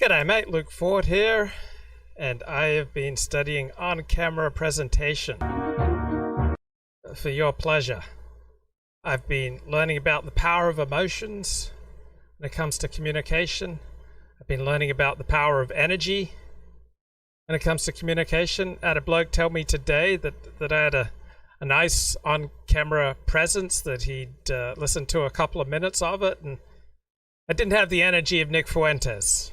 G'day mate, Luke Ford here, and I have been studying on-camera presentation for your pleasure. I've been learning about the power of emotions when it comes to communication. I've been learning about the power of energy when it comes to communication. I had a bloke tell me today that I had a nice on-camera presence, that he'd listened to a couple of minutes of it, and I didn't have the energy of Nick Fuentes.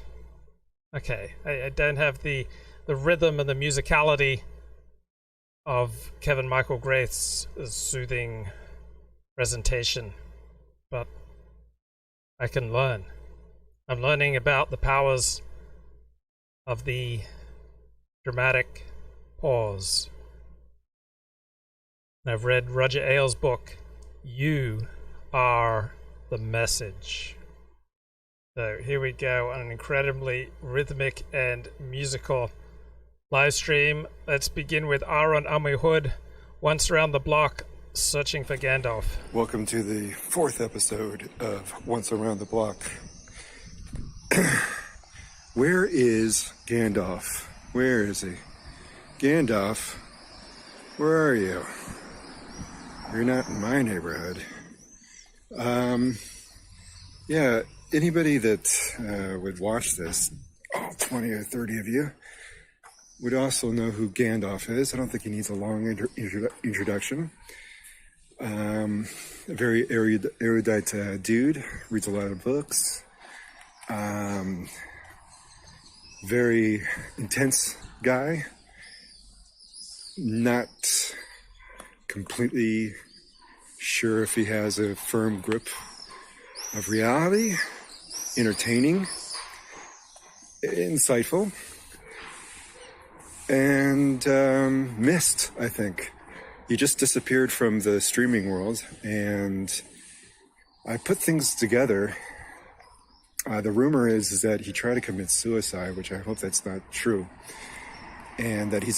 Okay, I don't have the rhythm and the musicality of Kevin Michael Graith's soothing presentation, but I can learn. I'm learning about the powers of the dramatic pause. I've read Roger Ailes' book, You Are the Message. So here we go on an incredibly rhythmic and musical live stream. Let's begin with Aaron Amihud, once around the block, searching for Gandalf. Welcome to the 4th episode of Once Around the Block. Where is Gandalf? Where is he? Gandalf, where are you? You're not in my neighborhood. Yeah, anybody that would watch this, 20 or 30 of you, would also know who Gandalf is. I don't think he needs a long introduction. A very erudite dude, reads a lot of books. Very intense guy. Not completely sure if he has a firm grip of reality. Entertaining, insightful, and missed, I think. He just disappeared from the streaming world, and I put things together. The rumor is that he tried to commit suicide, which I hope that's not true, and that he's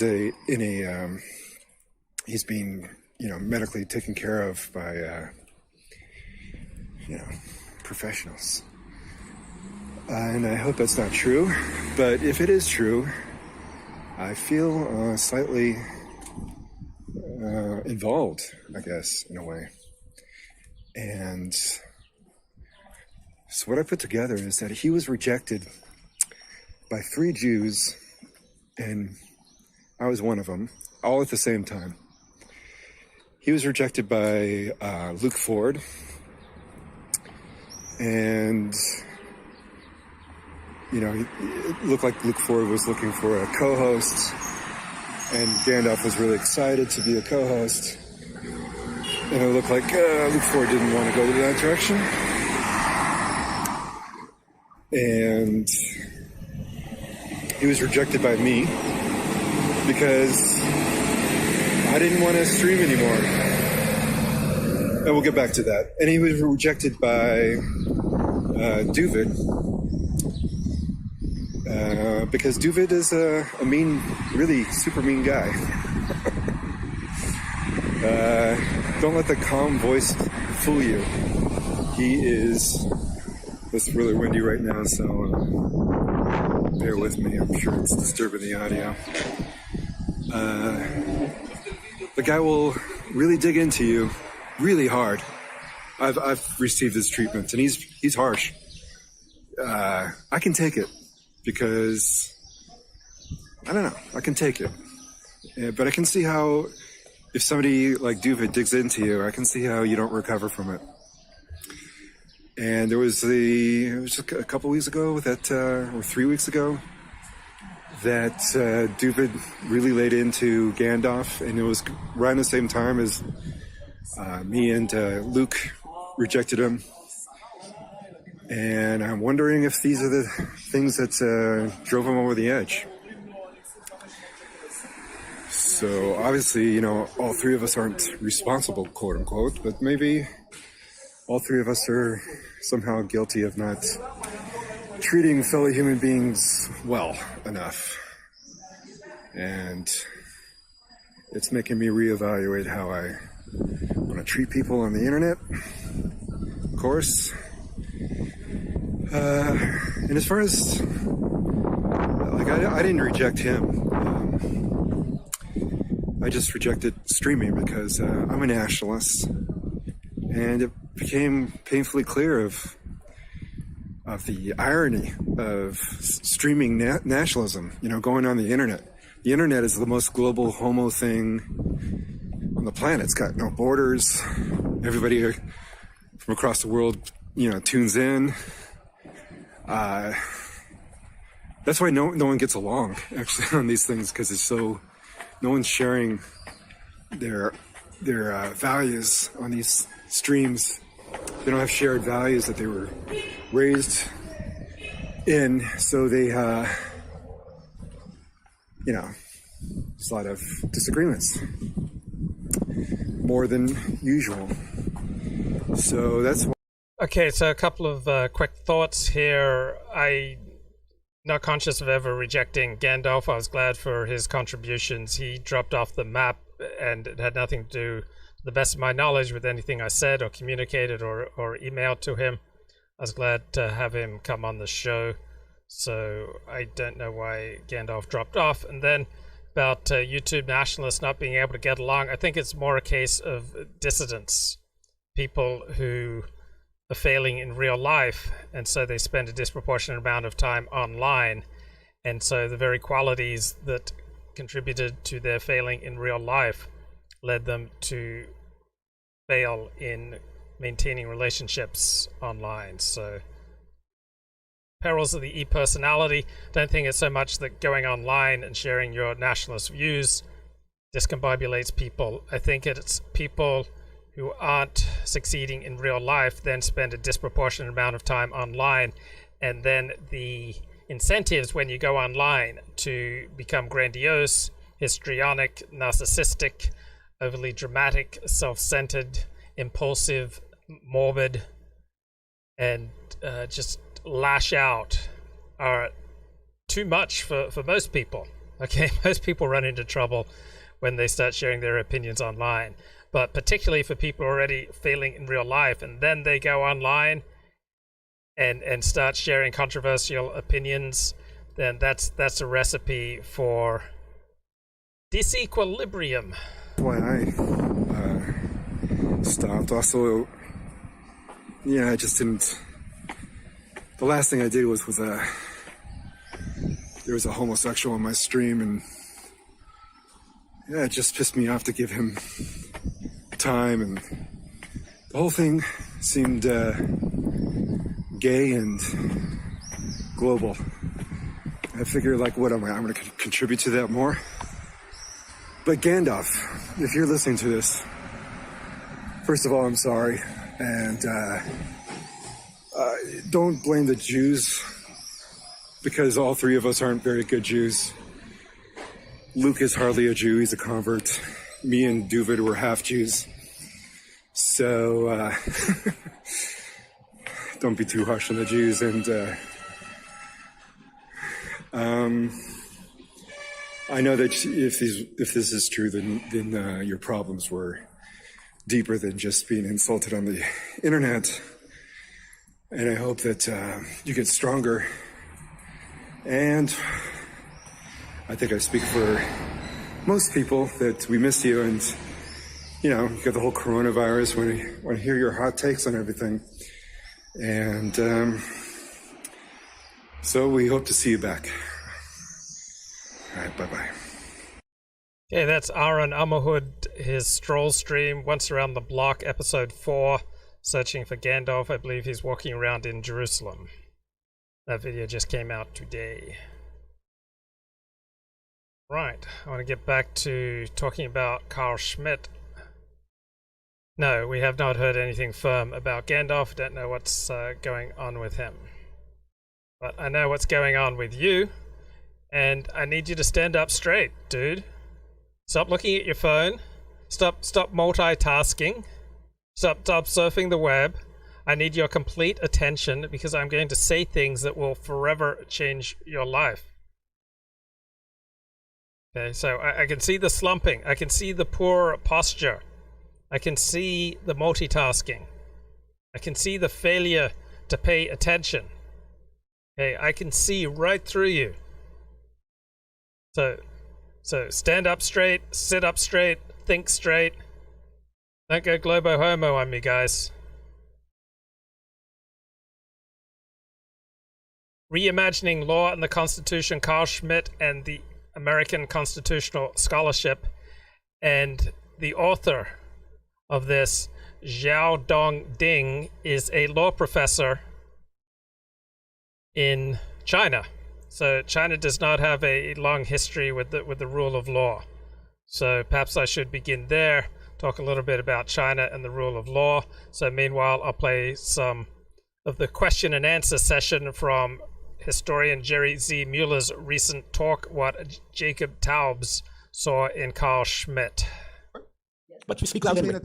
being medically taken care of by professionals. And I hope that's not true, but if it is true, I feel slightly involved, I guess, in a way. And so what I put together is that he was rejected by 3 Jews, and I was one of them, all at the same time. He was rejected by Luke Ford, and it looked like Luke Ford was looking for a co-host, and Gandalf was really excited to be a co-host. And it looked like Luke Ford didn't want to go to that direction. And he was rejected by me because I didn't want to stream anymore. And we'll get back to that. And he was rejected by Duvid. Because Duvid is a mean, really super mean guy. Don't let the calm voice fool you. It's really windy right now, so bear with me. I'm sure it's disturbing the audio. The guy will really dig into you really hard. I've received his treatment, and he's harsh. I can take it. Because, I don't know, I can take it. But I can see how, if somebody like Duvid digs into you, I can see how you don't recover from it. And it was a couple weeks ago, or 3 weeks ago, that Duvid really laid into Gandalf, and it was around the same time as me and Luke rejected him. And I'm wondering if these are the things that drove him over the edge. So obviously, all 3 of us aren't responsible, quote unquote, but maybe all 3 of us are somehow guilty of not treating fellow human beings well enough. And it's making me reevaluate how I want to treat people on the internet, of course. And as far as Like I didn't reject him. I just rejected streaming because I'm a nationalist, and it became painfully clear of the irony of streaming nationalism. You know, going on the internet. The internet is the most global homo thing on the planet. It's got no borders. Everybody from across the world, you know, tunes in. That's why no one gets along actually on these things, because it's so no one's sharing their values on these streams. They don't have shared values that they were raised in, so they you know, there's a lot of disagreements, more than usual. So that's why. Okay, so a couple of quick thoughts here. I'm not conscious of ever rejecting Gandalf. I was glad for his contributions. He dropped off the map, and it had nothing to do, to the best of my knowledge, with anything I said or communicated or emailed to him. I was glad to have him come on the show. So I don't know why Gandalf dropped off. And then about YouTube nationalists not being able to get along, I think it's more a case of dissidents, people who are failing in real life, and so they spend a disproportionate amount of time online, and so the very qualities that contributed to their failing in real life led them to fail in maintaining relationships online. So perils of the e-personality. Don't think it's so much that going online and sharing your nationalist views discombobulates people. I think it's people who aren't succeeding in real life then spend a disproportionate amount of time online, and then the incentives when you go online to become grandiose, histrionic, narcissistic, overly dramatic, self-centered, impulsive, morbid, and just lash out are too much for most people. Okay, most people run into trouble when they start sharing their opinions online, but particularly for people already failing in real life, and then they go online and start sharing controversial opinions, then that's a recipe for disequilibrium. Why I stopped. Also, yeah, I just didn't. The last thing I did was there was a homosexual on my stream, and yeah, it just pissed me off to give him time, and the whole thing seemed gay and global. I figured, like, what am I? I'm going to contribute to that more. But Gandalf, if you're listening to this, first of all, I'm sorry, and don't blame the Jews, because all three of us aren't very good Jews. Luke is hardly a Jew, he's a convert. Me and Duvid were half Jews. So don't be too harsh on the Jews. And I know that if this is true, then your problems were deeper than just being insulted on the internet. And I hope that you get stronger. And I think I speak for most people that we miss you, and you know, you got the whole coronavirus. Want to hear your hot takes on everything, and so we hope to see you back. All right, bye-bye. Okay, that's Aaron Amihud, his stroll stream, Once Around the Block, episode 4, searching for Gandalf. I believe he's walking around in Jerusalem. That video just came out today. Right, I want to get back to talking about Carl Schmitt. No, we have not heard anything firm about Gandalf. Don't know what's going on with him. But I know what's going on with you, and I need you to stand up straight, dude. Stop looking at your phone. Stop multitasking. Stop surfing the web. I need your complete attention, because I'm going to say things that will forever change your life. Okay, so I can see the slumping. I can see the poor posture. I can see the multitasking. I can see the failure to pay attention. Okay, I can see right through you. So stand up straight, sit up straight, think straight. Don't go globo homo on me, guys. Reimagining Law and the Constitution, Carl Schmitt and the American Constitutional Scholarship. And the author of this, Xiaodong Ding, is a law professor in China. So China does not have a long history with the rule of law. So perhaps I should begin there, talk a little bit about China and the rule of law. So meanwhile, I'll play some of the question and answer session from historian Jerry Z. Mueller's recent talk, What Jacob Taubes Saw in Carl Schmitt. But you speak loud anyway.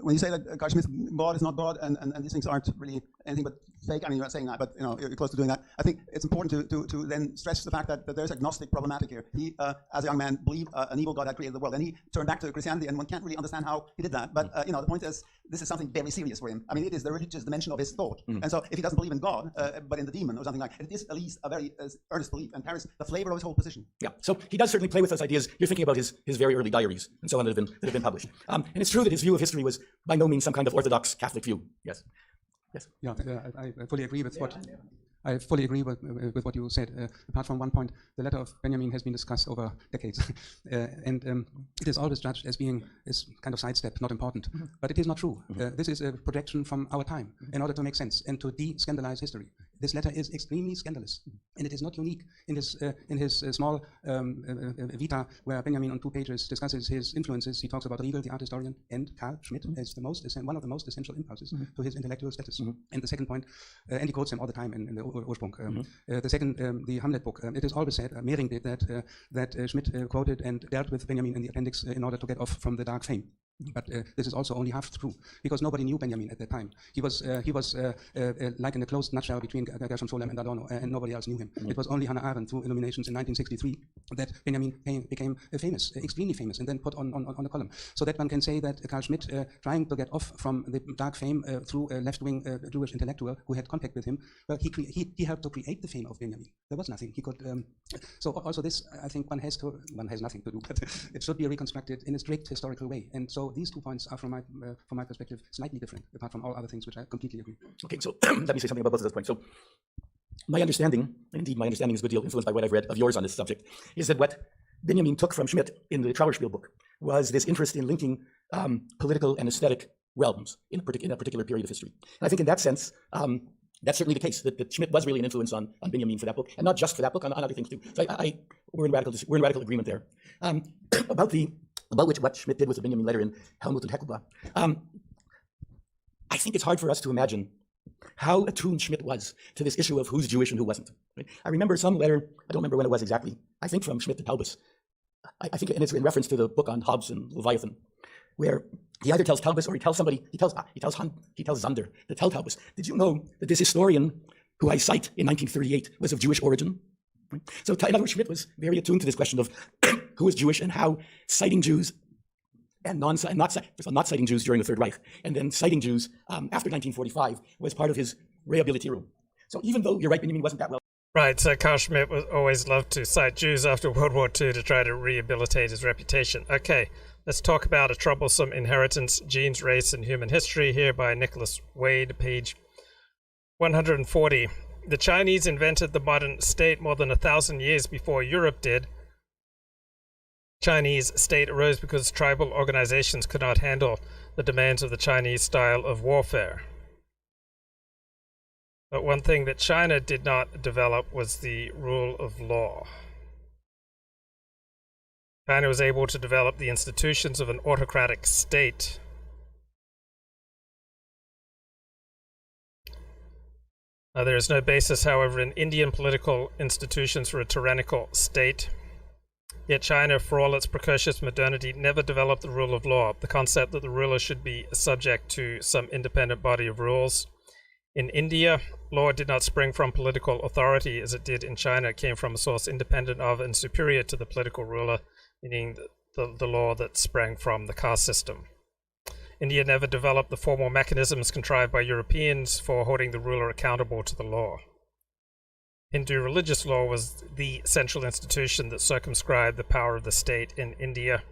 When you say that Carl Schmitt's God is not God and these things aren't really anything but fake, I mean, you're not saying that, but you're close to doing that. I think it's important to then stress the fact that there's agnostic problematic here. He, as a young man, believed an evil God had created the world, and he turned back to Christianity, and one can't really understand how he did that. But the point is, this is something very serious for him. I mean, it is the religious dimension of his thought. And so if he doesn't believe in God, but in the demon or something like that, it is at least a very earnest belief, and carries the flavor of his whole position. Yeah, so he does certainly play with those ideas. You're thinking about his very early diaries and so on that have been published. And it's true that his view of history was by no means some kind of orthodox Catholic view. Yes. Yes. Yeah, I fully agree with what I fully agree with what you said. Apart from one point, the letter of Benjamin has been discussed over decades, and it is always judged as being kind of sidestep, not important. But it is not true. This is a projection from our time in order to make sense and to de-scandalize history. This letter is extremely scandalous, and it is not unique in his small vita, where Benjamin on 2 pages discusses his influences. He talks about Riegel, the art historian, and Carl Schmitt as one of the most essential impulses to his intellectual status. And the second point, and he quotes him all the time in the Ursprung. The second, the Hamlet book. It is always said, Mehring did that Schmitt quoted and dealt with Benjamin in the appendix in order to get off from the dark fame. But this is also only half true, because nobody knew Benjamin at that time. He was like in a closed nutshell between Gershom Scholem and Adorno, and nobody else knew him. It was only Hannah Arendt, through Illuminations in 1963, that Benjamin became famous, extremely famous, and then put on a column. So that one can say that Carl Schmitt, trying to get off from the dark fame through a left-wing Jewish intellectual who had contact with him, well, he helped to create the fame of Benjamin. There was nothing he could. So also this, I think one has nothing to do, but it should be reconstructed in a strict historical way. And so these 2 points are, from my perspective, slightly different, apart from all other things which I completely agree. Okay, so let me say something about both of those points. So my understanding, and indeed my understanding is a good deal influenced by what I've read of yours on this subject, is that what Benjamin took from Schmitt in the Trauerspiel book was this interest in linking political and aesthetic realms in a particular period of history. And I think in that sense, that's certainly the case, that Schmitt was really an influence on Benjamin for that book, and not just for that book, on other things too. So we're in radical agreement there. About what Schmitt did with the Benjamin letter in Helmut and Heckelbach, I think it's hard for us to imagine how attuned Schmitt was to this issue of who's Jewish and who wasn't. Right? I remember some letter, I don't remember when it was exactly, I think from Schmitt to Taubes. I think, and it's in reference to the book on Hobbes and Leviathan, where he either tells Taubes or he tells Zander to tell Taubes, did you know that this historian who I cite in 1938 was of Jewish origin? Right? So in other words, Schmitt was very attuned to this question of who is Jewish and how citing Jews and not citing Jews during the Third Reich, and then citing Jews after 1945 was part of his rehabilitation. So even though you're right, Benjamin wasn't that well. Right, so Carl Schmitt always loved to cite Jews after World War II to try to rehabilitate his reputation. Okay, let's talk about A Troublesome Inheritance, Genes, Race, and Human History, here by Nicholas Wade, page 140. The Chinese invented the modern state more than 1,000 years before Europe did. Chinese state arose because tribal organizations could not handle the demands of the Chinese style of warfare. But one thing that China did not develop was the rule of law. China was able to develop the institutions of an autocratic state. There is no basis, however, in Indian political institutions for a tyrannical state. Yet China, for all its precocious modernity, never developed the rule of law, the concept that the ruler should be subject to some independent body of rules. In India, law did not spring from political authority as it did in China. It came from a source independent of and superior to the political ruler, meaning the law that sprang from the caste system. India never developed the formal mechanisms contrived by Europeans for holding the ruler accountable to the law. Hindu religious law was the central institution that circumscribed the power of the state in India.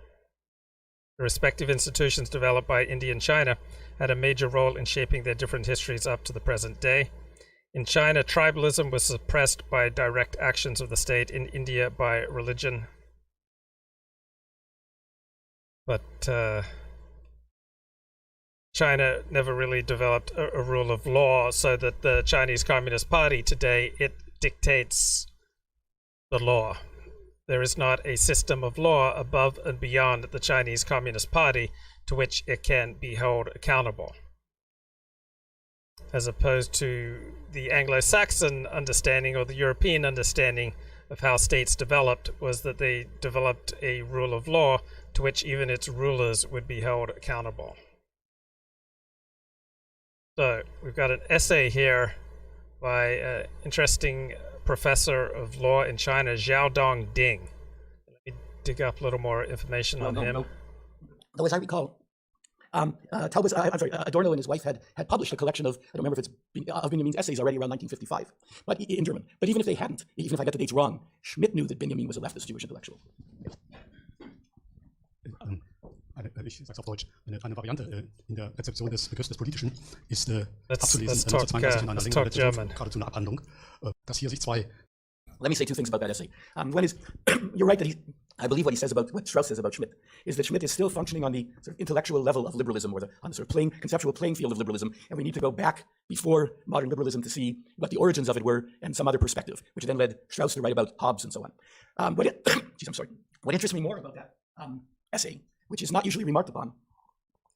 The respective institutions developed by India and China had a major role in shaping their different histories up to the present day. In China, tribalism was suppressed by direct actions of the state. In India, by religion. But China never really developed a rule of law, so that the Chinese Communist Party today, it dictates the law. There is not a system of law above and beyond the Chinese Communist Party to which it can be held accountable. As opposed to the Anglo-Saxon understanding or the European understanding of how states developed, was that they developed a rule of law to which even its rulers would be held accountable. So we've got an essay here by an interesting professor of law in China, Xiaodong Ding. Let me dig up a little more information on him. Though, as I recall, Adorno and his wife had published a collection of, I don't remember if it's of Benjamin's essays already around 1955, but in German. But even if they hadn't, even if I got the dates wrong, Schmitt knew that Benjamin was a leftist Jewish intellectual. Ich sage es auf Deutsch, eine Variante in der Rezeption des Begriffs des Politischen ist abzulesen, let's talk German. geradezu eine Abhandlung, dass hier sich zwei. Let me say two things about that essay. One is, you're right that I believe what Strauss says about Schmitt is that Schmitt is still functioning on the sort of intellectual level of liberalism, or on the sort of conceptual playing field of liberalism, and we need to go back before modern liberalism to see what the origins of it were and some other perspective, which then led Strauss to write about Hobbes and so on. What interests me more about that essay, which is not usually remarked upon,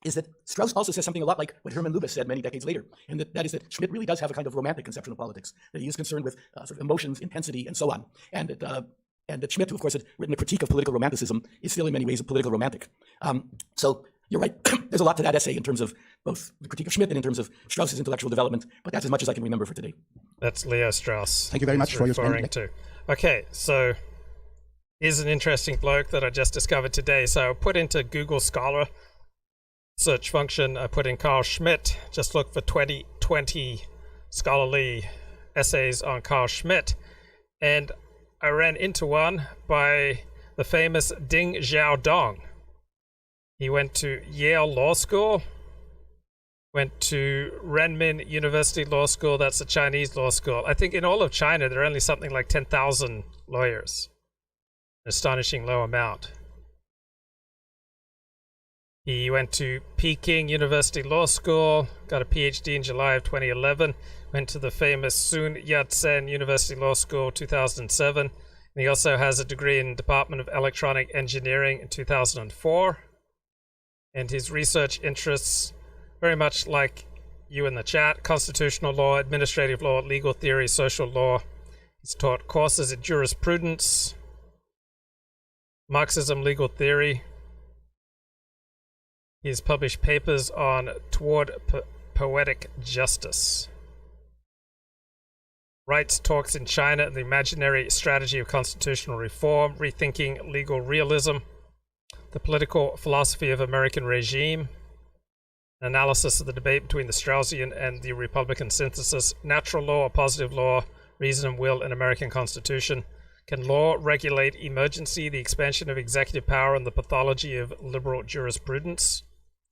is that Strauss also says something a lot like what Hermann Lubis said many decades later, and that is that Schmitt really does have a kind of romantic conception of politics, that he is concerned with sort of emotions, intensity, and so on. And that Schmitt, who of course had written a critique of political romanticism, is still in many ways a political romantic. So you're right, there's a lot to that essay in terms of both the critique of Schmitt and in terms of Strauss's intellectual development, but that's as much as I can remember for today. That's Leo Strauss. Thank you very much for your referring to. Okay, so here's an interesting bloke that I just discovered today. So I put into Google Scholar search function, I put in Carl Schmitt, just look for 2020 scholarly essays on Carl Schmitt, and I ran into one by the famous Ding Xiaodong. He went to Yale Law School, went to Renmin University Law School, that's a Chinese law school. I think in all of China there are only something like 10,000 lawyers, an astonishing low amount. He went to Peking University Law School, got a PhD in July of 2011, went to the famous Sun Yat-sen University Law School 2007, and he also has a degree in Department of Electronic Engineering in 2004. And his research interests, very much like you in the chat, constitutional law, administrative law, legal theory, social law. He's taught courses in jurisprudence, Marxism, legal theory. He has published papers on Toward Poetic Justice. Writes talks in China, the imaginary strategy of constitutional reform, rethinking legal realism, the political philosophy of American regime, analysis of the debate between the Straussian and the Republican synthesis, natural law, positive law, reason and will in American Constitution. Can law regulate emergency, the expansion of executive power, and the pathology of liberal jurisprudence?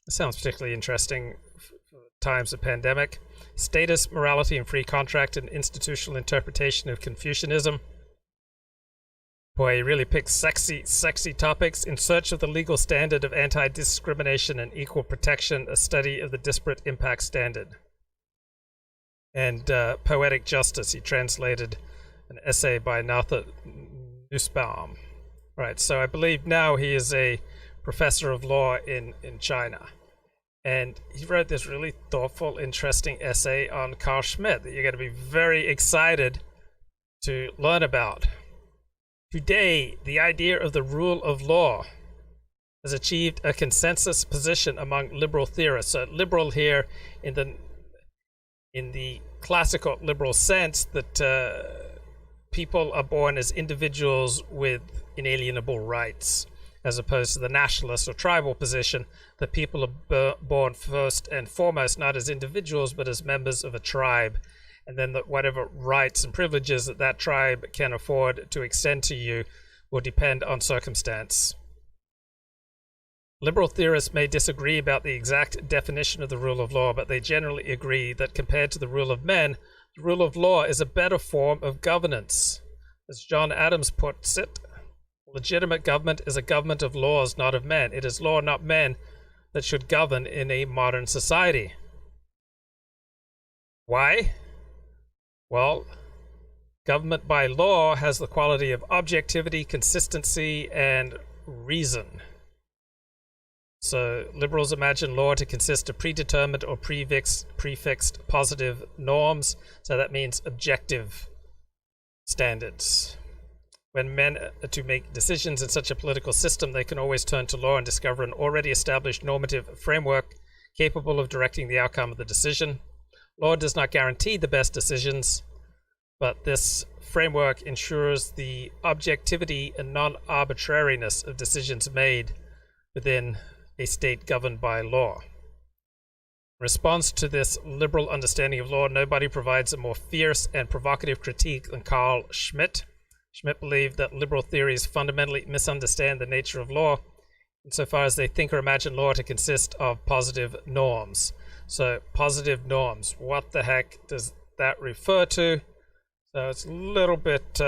This sounds particularly interesting for times of pandemic. Status, morality, and free contract, and institutional interpretation of Confucianism. Boy, he really picks sexy topics. In search of the legal standard of anti-discrimination and equal protection, a study of the disparate impact standard. And Poetic Justice, he translated an essay by Nathan Nussbaum. Right, so I believe now he is a professor of law in China. And he wrote this really thoughtful, interesting essay on Carl Schmitt that you're going to be very excited to learn about. Today, the idea of the rule of law has achieved a consensus position among liberal theorists. So liberal here in the classical liberal sense that people are born as individuals with inalienable rights, as opposed to the nationalist or tribal position that people are born first and foremost not as individuals but as members of a tribe, and then that whatever rights and privileges that that tribe can afford to extend to you will depend on circumstance. Liberal theorists may disagree about the exact definition of the rule of law, but they generally agree that compared to the rule of men, the rule of law is a better form of governance. As John Adams puts it, legitimate government is a government of laws, not of men. It is law, not men, that should govern in a modern society. Why? Well, government by law has the quality of objectivity, consistency, and reason. So liberals imagine law to consist of predetermined or prefixed positive norms. So that means objective standards. When men are to make decisions in such a political system, they can always turn to law and discover an already established normative framework capable of directing the outcome of the decision. Law does not guarantee the best decisions, but this framework ensures the objectivity and non-arbitrariness of decisions made within a state governed by law. In response to this liberal understanding of law, nobody provides a more fierce and provocative critique than Carl Schmitt. Schmitt believed that liberal theories fundamentally misunderstand the nature of law insofar as they think or imagine law to consist of positive norms. So positive norms, what the heck does that refer to? So it's a little bit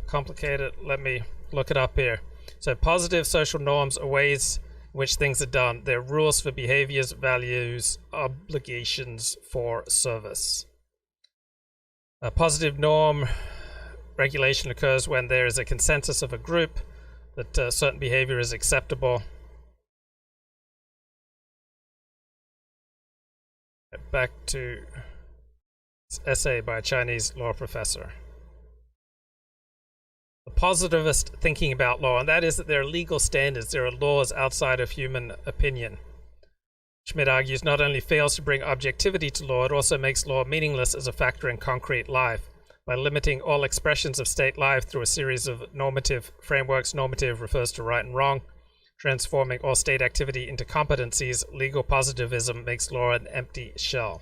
complicated. Let me look it up here. So positive social norms are ways in which things are done. They're rules for behaviors, values, obligations for service. A positive norm regulation occurs when there is a consensus of a group that certain behavior is acceptable. Back to this essay by a Chinese law professor. The positivist thinking about law, and that is that there are legal standards, there are laws outside of human opinion. Schmitt argues not only fails to bring objectivity to law, it also makes law meaningless as a factor in concrete life. By limiting all expressions of state life through a series of normative frameworks, normative refers to right and wrong, transforming all state activity into competencies, legal positivism makes law an empty shell.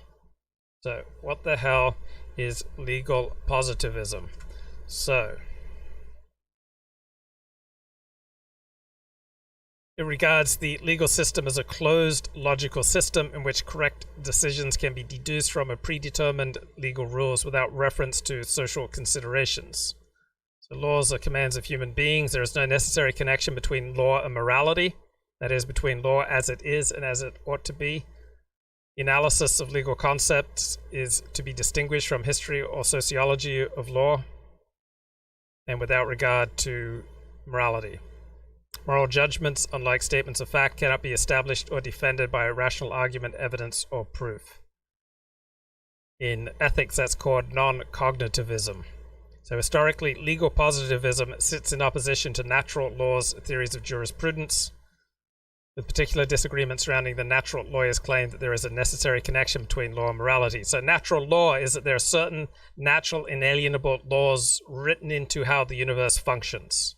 So, what the hell is legal positivism? So, it regards the legal system as a closed logical system in which correct decisions can be deduced from a predetermined legal rules without reference to social considerations. So laws are commands of human beings. There is no necessary connection between law and morality, that is, between law as it is and as it ought to be. The analysis of legal concepts is to be distinguished from history or sociology of law, and without regard to morality. Moral judgments, unlike statements of fact, cannot be established or defended by a rational argument, evidence, or proof. In ethics, that's called non-cognitivism. So historically, legal positivism sits in opposition to natural laws, theories of jurisprudence, with particular disagreement surrounding the natural lawyer's claim that there is a necessary connection between law and morality. So natural law is that there are certain natural inalienable laws written into how the universe functions.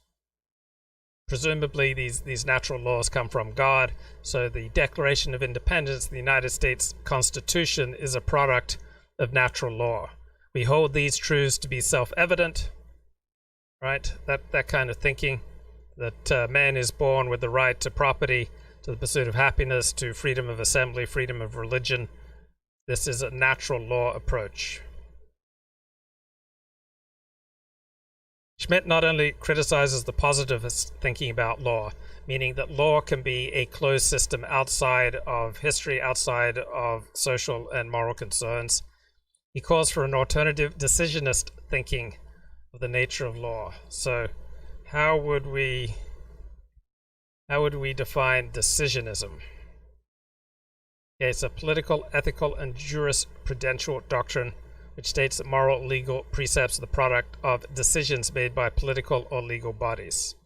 Presumably these natural laws come from God, so the Declaration of Independence, the United States Constitution, is a product of natural law. We hold these truths to be self-evident, right? That kind of thinking, that man is born with the right to property, to the pursuit of happiness, to freedom of assembly, freedom of religion. This is a natural law approach. Schmitt not only criticizes the positivist thinking about law, meaning that law can be a closed system outside of history, outside of social and moral concerns. He calls for an alternative decisionist thinking of the nature of law. So how would we define decisionism? Okay, it's a political, ethical, and jurisprudential doctrine which states that moral, legal precepts are the product of decisions made by political or legal bodies.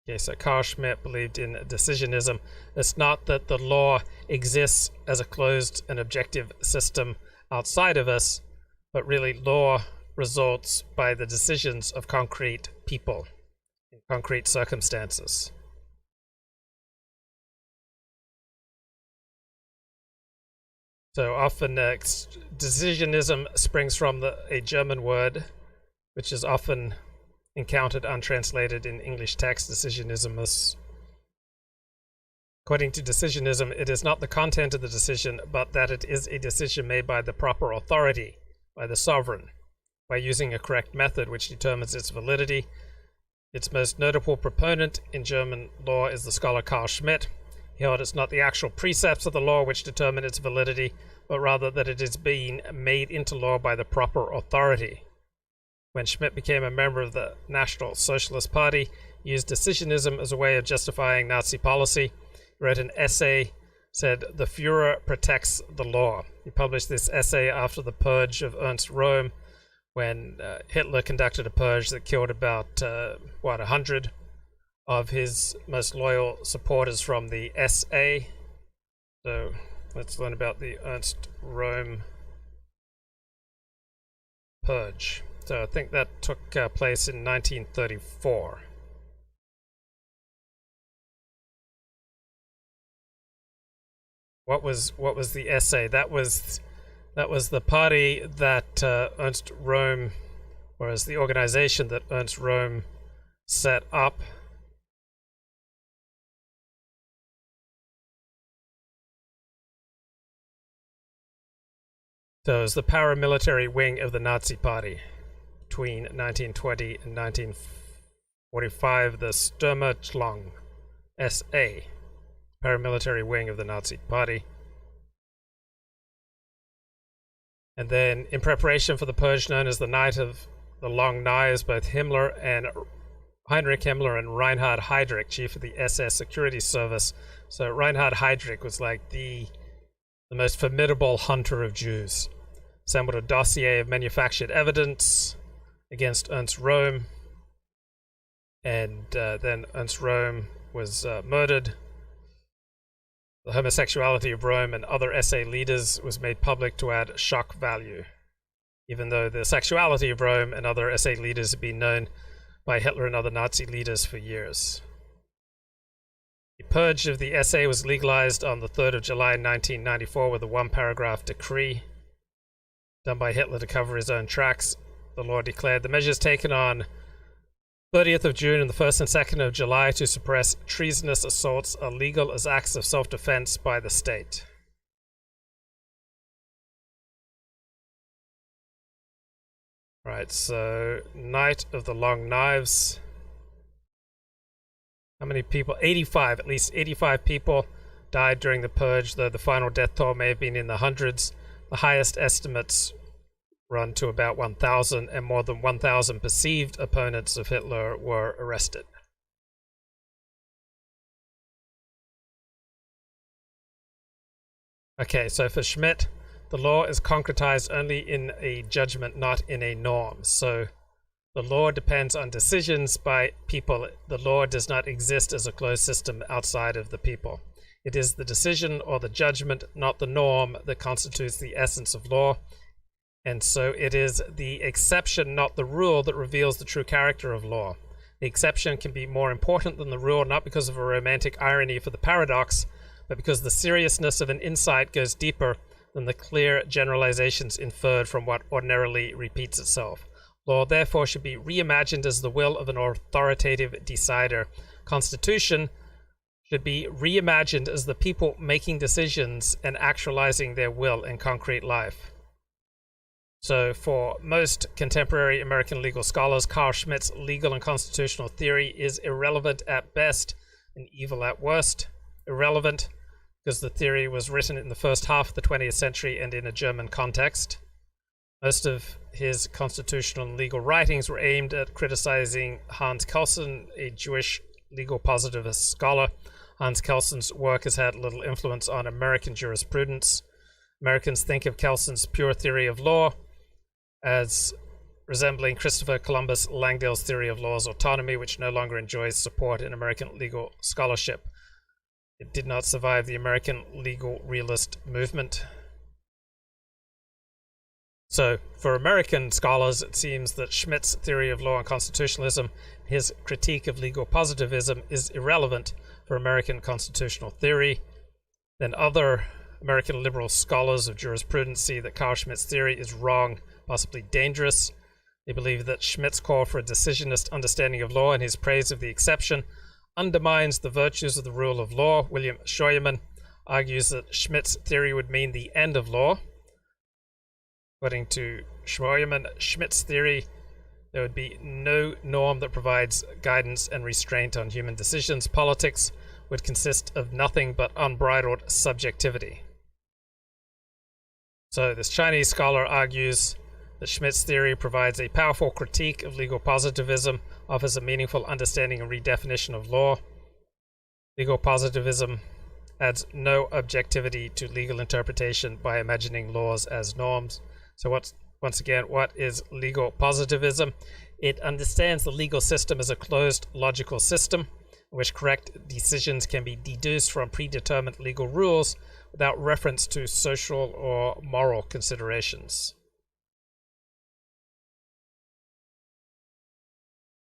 Okay, so Carl Schmitt believed in decisionism. It's not that the law exists as a closed and objective system outside of us, but really law results by the decisions of concrete people in concrete circumstances. So often decisionism springs from a German word, which is often encountered untranslated in English text. Decisionism is, according to decisionism, it is not the content of the decision, but that it is a decision made by the proper authority, by the sovereign, by using a correct method which determines its validity. Its most notable proponent in German law is the scholar Carl Schmitt. He held it's not the actual precepts of the law which determine its validity, but rather that it is being made into law by the proper authority. When Schmitt became a member of the National Socialist Party, he used decisionism as a way of justifying Nazi policy. He wrote an essay, said, "The Führer protects the law." He published this essay after the purge of Ernst Röhm, when Hitler conducted a purge that killed about, 100 of his most loyal supporters from the SA. So let's learn about the Ernst Röhm purge. So I think that took place in 1934. What was the SA? That was the party that Ernst Röhm, or as the organization that Ernst Röhm set up. So it was the paramilitary wing of the Nazi Party. Between 1920 and 1945, the Sturmabteilung, SA, paramilitary wing of the Nazi Party. And then, in preparation for the purge known as the Night of the Long Knives, both Heinrich Himmler and Reinhard Heydrich, chief of the SS Security Service. So Reinhard Heydrich was like the most formidable hunter of Jews. Assembled a dossier of manufactured evidence against Ernst Röhm, and then Ernst Röhm was murdered. The homosexuality of Röhm and other SA leaders was made public to add shock value, even though the sexuality of Röhm and other SA leaders had been known by Hitler and other Nazi leaders for years. The purge of the SA was legalized on the 3rd of July 1994 with a one-paragraph decree done by Hitler to cover his own tracks. The law declared the measures taken on 30th of June and the 1st and 2nd of July to suppress treasonous assaults are legal as acts of self-defense by the state. Right, so Night of the Long Knives. How many people? 85, at least 85 people died during the purge, though the final death toll may have been in the hundreds. The highest estimates run to about 1,000, and more than 1,000 perceived opponents of Hitler were arrested. Okay, so for Schmitt, the law is concretized only in a judgment, not in a norm. So the law depends on decisions by people. The law does not exist as a closed system outside of the people. It is the decision or the judgment, not the norm, that constitutes the essence of law. And so it is the exception, not the rule, that reveals the true character of law. The exception can be more important than the rule, not because of a romantic irony for the paradox, but because the seriousness of an insight goes deeper than the clear generalizations inferred from what ordinarily repeats itself. Law, therefore, should be reimagined as the will of an authoritative decider. Constitution should be reimagined as the people making decisions and actualizing their will in concrete life. So for most contemporary American legal scholars, Carl Schmitt's legal and constitutional theory is irrelevant at best and evil at worst. Irrelevant because the theory was written in the first half of the 20th century and in a German context. Most of his constitutional and legal writings were aimed at criticizing Hans Carlson, a Jewish legal positivist scholar. Hans Carlson's work has had little influence on American jurisprudence. Americans think of Carlson's pure theory of law as resembling Christopher Columbus Langdale's theory of law's autonomy, which no longer enjoys support in American legal scholarship. It did not survive the American legal realist movement. So, for American scholars, it seems that Schmitt's theory of law and constitutionalism, his critique of legal positivism, is irrelevant for American constitutional theory. Then other American liberal scholars of jurisprudence see that Carl Schmitt's theory is wrong, possibly dangerous. They believe that Schmitt's call for a decisionist understanding of law and his praise of the exception undermines the virtues of the rule of law. William Scheuermann argues that Schmitt's theory would mean the end of law. According to Scheuermann, Schmitt's theory, there would be no norm that provides guidance and restraint on human decisions. Politics would consist of nothing but unbridled subjectivity. So this Chinese scholar argues that Schmitt's theory provides a powerful critique of legal positivism, offers a meaningful understanding and redefinition of law. Legal positivism adds no objectivity to legal interpretation by imagining laws as norms. So once again, what is legal positivism? It understands the legal system as a closed logical system in which correct decisions can be deduced from predetermined legal rules without reference to social or moral considerations.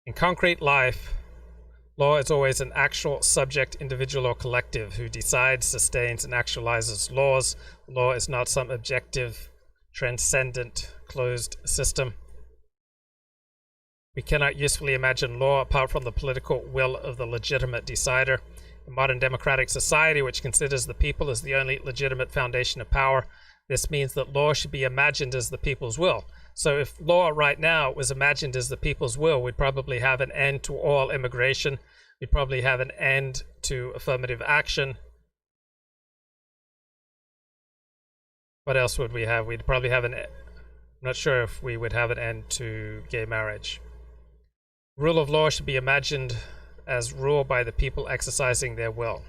In concrete life, law is always an actual subject, individual or collective, who decides, sustains, and actualizes laws. Law is not some objective, transcendent, closed system. We cannot usefully imagine law apart from the political will of the legitimate decider. In modern democratic society, which considers the people as the only legitimate foundation of power, this means that law should be imagined as the people's will. So if law right now was imagined as the people's will, we'd probably have an end to all immigration. We'd probably have an end to affirmative action. What else would we have? We'd probably have I'm not sure if we would have an end to gay marriage. Rule of law should be imagined as rule by the people exercising their will.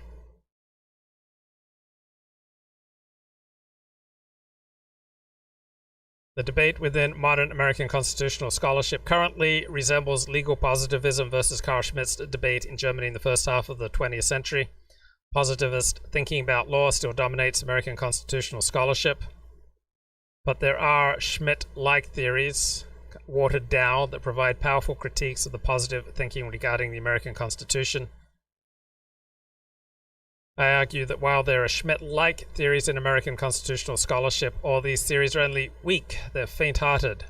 The debate within modern American constitutional scholarship currently resembles legal positivism versus Carl Schmitt's debate in Germany in the first half of the 20th century. Positivist thinking about law still dominates American constitutional scholarship, but there are Schmitt-like theories, watered down, that provide powerful critiques of the positive thinking regarding the American Constitution. I argue that while there are Schmitt-like theories in American constitutional scholarship, all these theories are only weak, they're faint-hearted.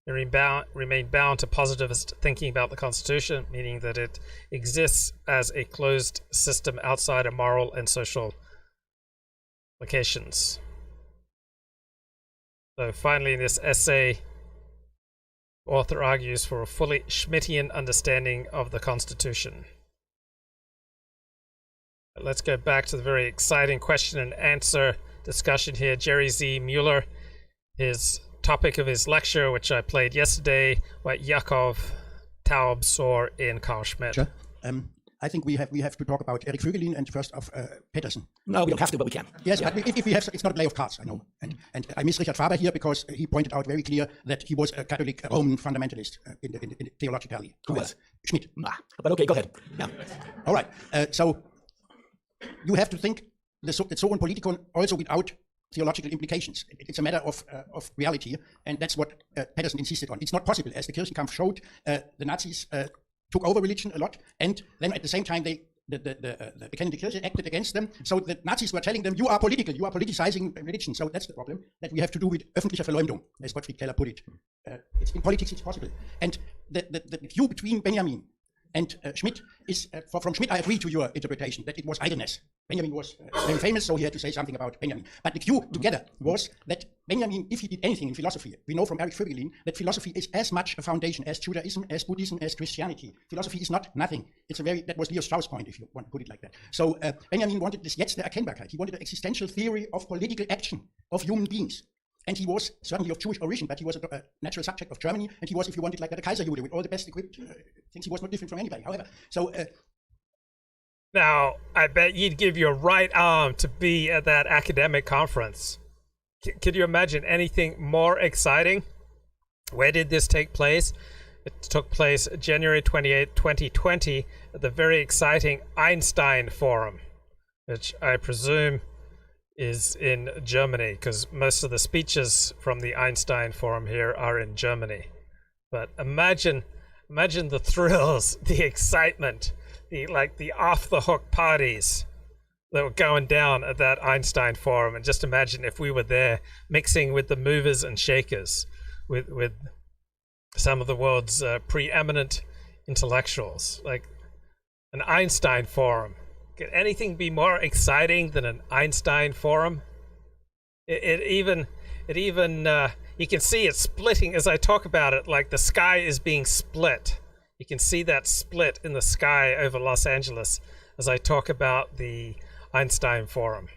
They remain bound to positivist thinking about the Constitution, meaning that it exists as a closed system outside of moral and social implications. So finally, in this essay, the author argues for a fully Schmittian understanding of the Constitution. Let's go back to the very exciting question and answer discussion here. Jerry Z. Mueller, his topic of his lecture, which I played yesterday, what Yakov Taub saw in Carl Schmitt. Sure. I think we have to talk about Erik Voegelin and first of Peterson. No, we don't have to, but we can. Yes, but if we have, it's not a play of cards, I know. And I miss Richard Faber here because he pointed out very clear that he was a Catholic Roman fundamentalist theologically. Who was? Schmitt. But okay, go ahead. Yeah. All right. So you have to think the Zoon Politikon also without theological implications. It's a matter of reality, and that's what Peterson insisted on. It's not possible, as the Kirchenkampf showed. The Nazis took over religion a lot, and then at the same time the Bekennende Kirche acted against them. So the Nazis were telling them, you are political, you are politicizing religion. So that's the problem that we have to do with öffentliche Verleumdung, as Gottfried Keller put it. In politics, it's possible. And the view between Benjamin and Schmitt is, from Schmitt, I agree to your interpretation that it was idleness. Benjamin was very famous, so he had to say something about Benjamin. But the view together was that Benjamin, if he did anything in philosophy, we know from Erik Voegelin that philosophy is as much a foundation as Judaism, as Buddhism, as Christianity. Philosophy is not nothing. That was Leo Strauss' point, if you want to put it like that. So Benjamin wanted this Jetzt der Erkennbarkeit. He wanted an existential theory of political action of human beings. And he was certainly of Jewish origin, but he was a natural subject of Germany, and he was, if you wanted, like a Kaiserjude with all the best equipped things. He was not different from anybody. However, so now I bet you'd give your right arm to be at that academic conference. Could you imagine anything more exciting? Where did this take place? It took place January 28, 2020, at the very exciting Einstein Forum, which I presume is in Germany, because most of the speeches from the Einstein Forum here are in Germany. But imagine the thrills, the excitement, the off-the-hook parties, that were going down at that Einstein Forum. And just imagine if we were there mixing with the movers and shakers, with some of the world's preeminent intellectuals, like an Einstein Forum. Could anything be more exciting than an Einstein Forum? It even you can see it splitting as I talk about it, like the sky is being split. You can see that split in the sky over Los Angeles as I talk about the Einstein Forum.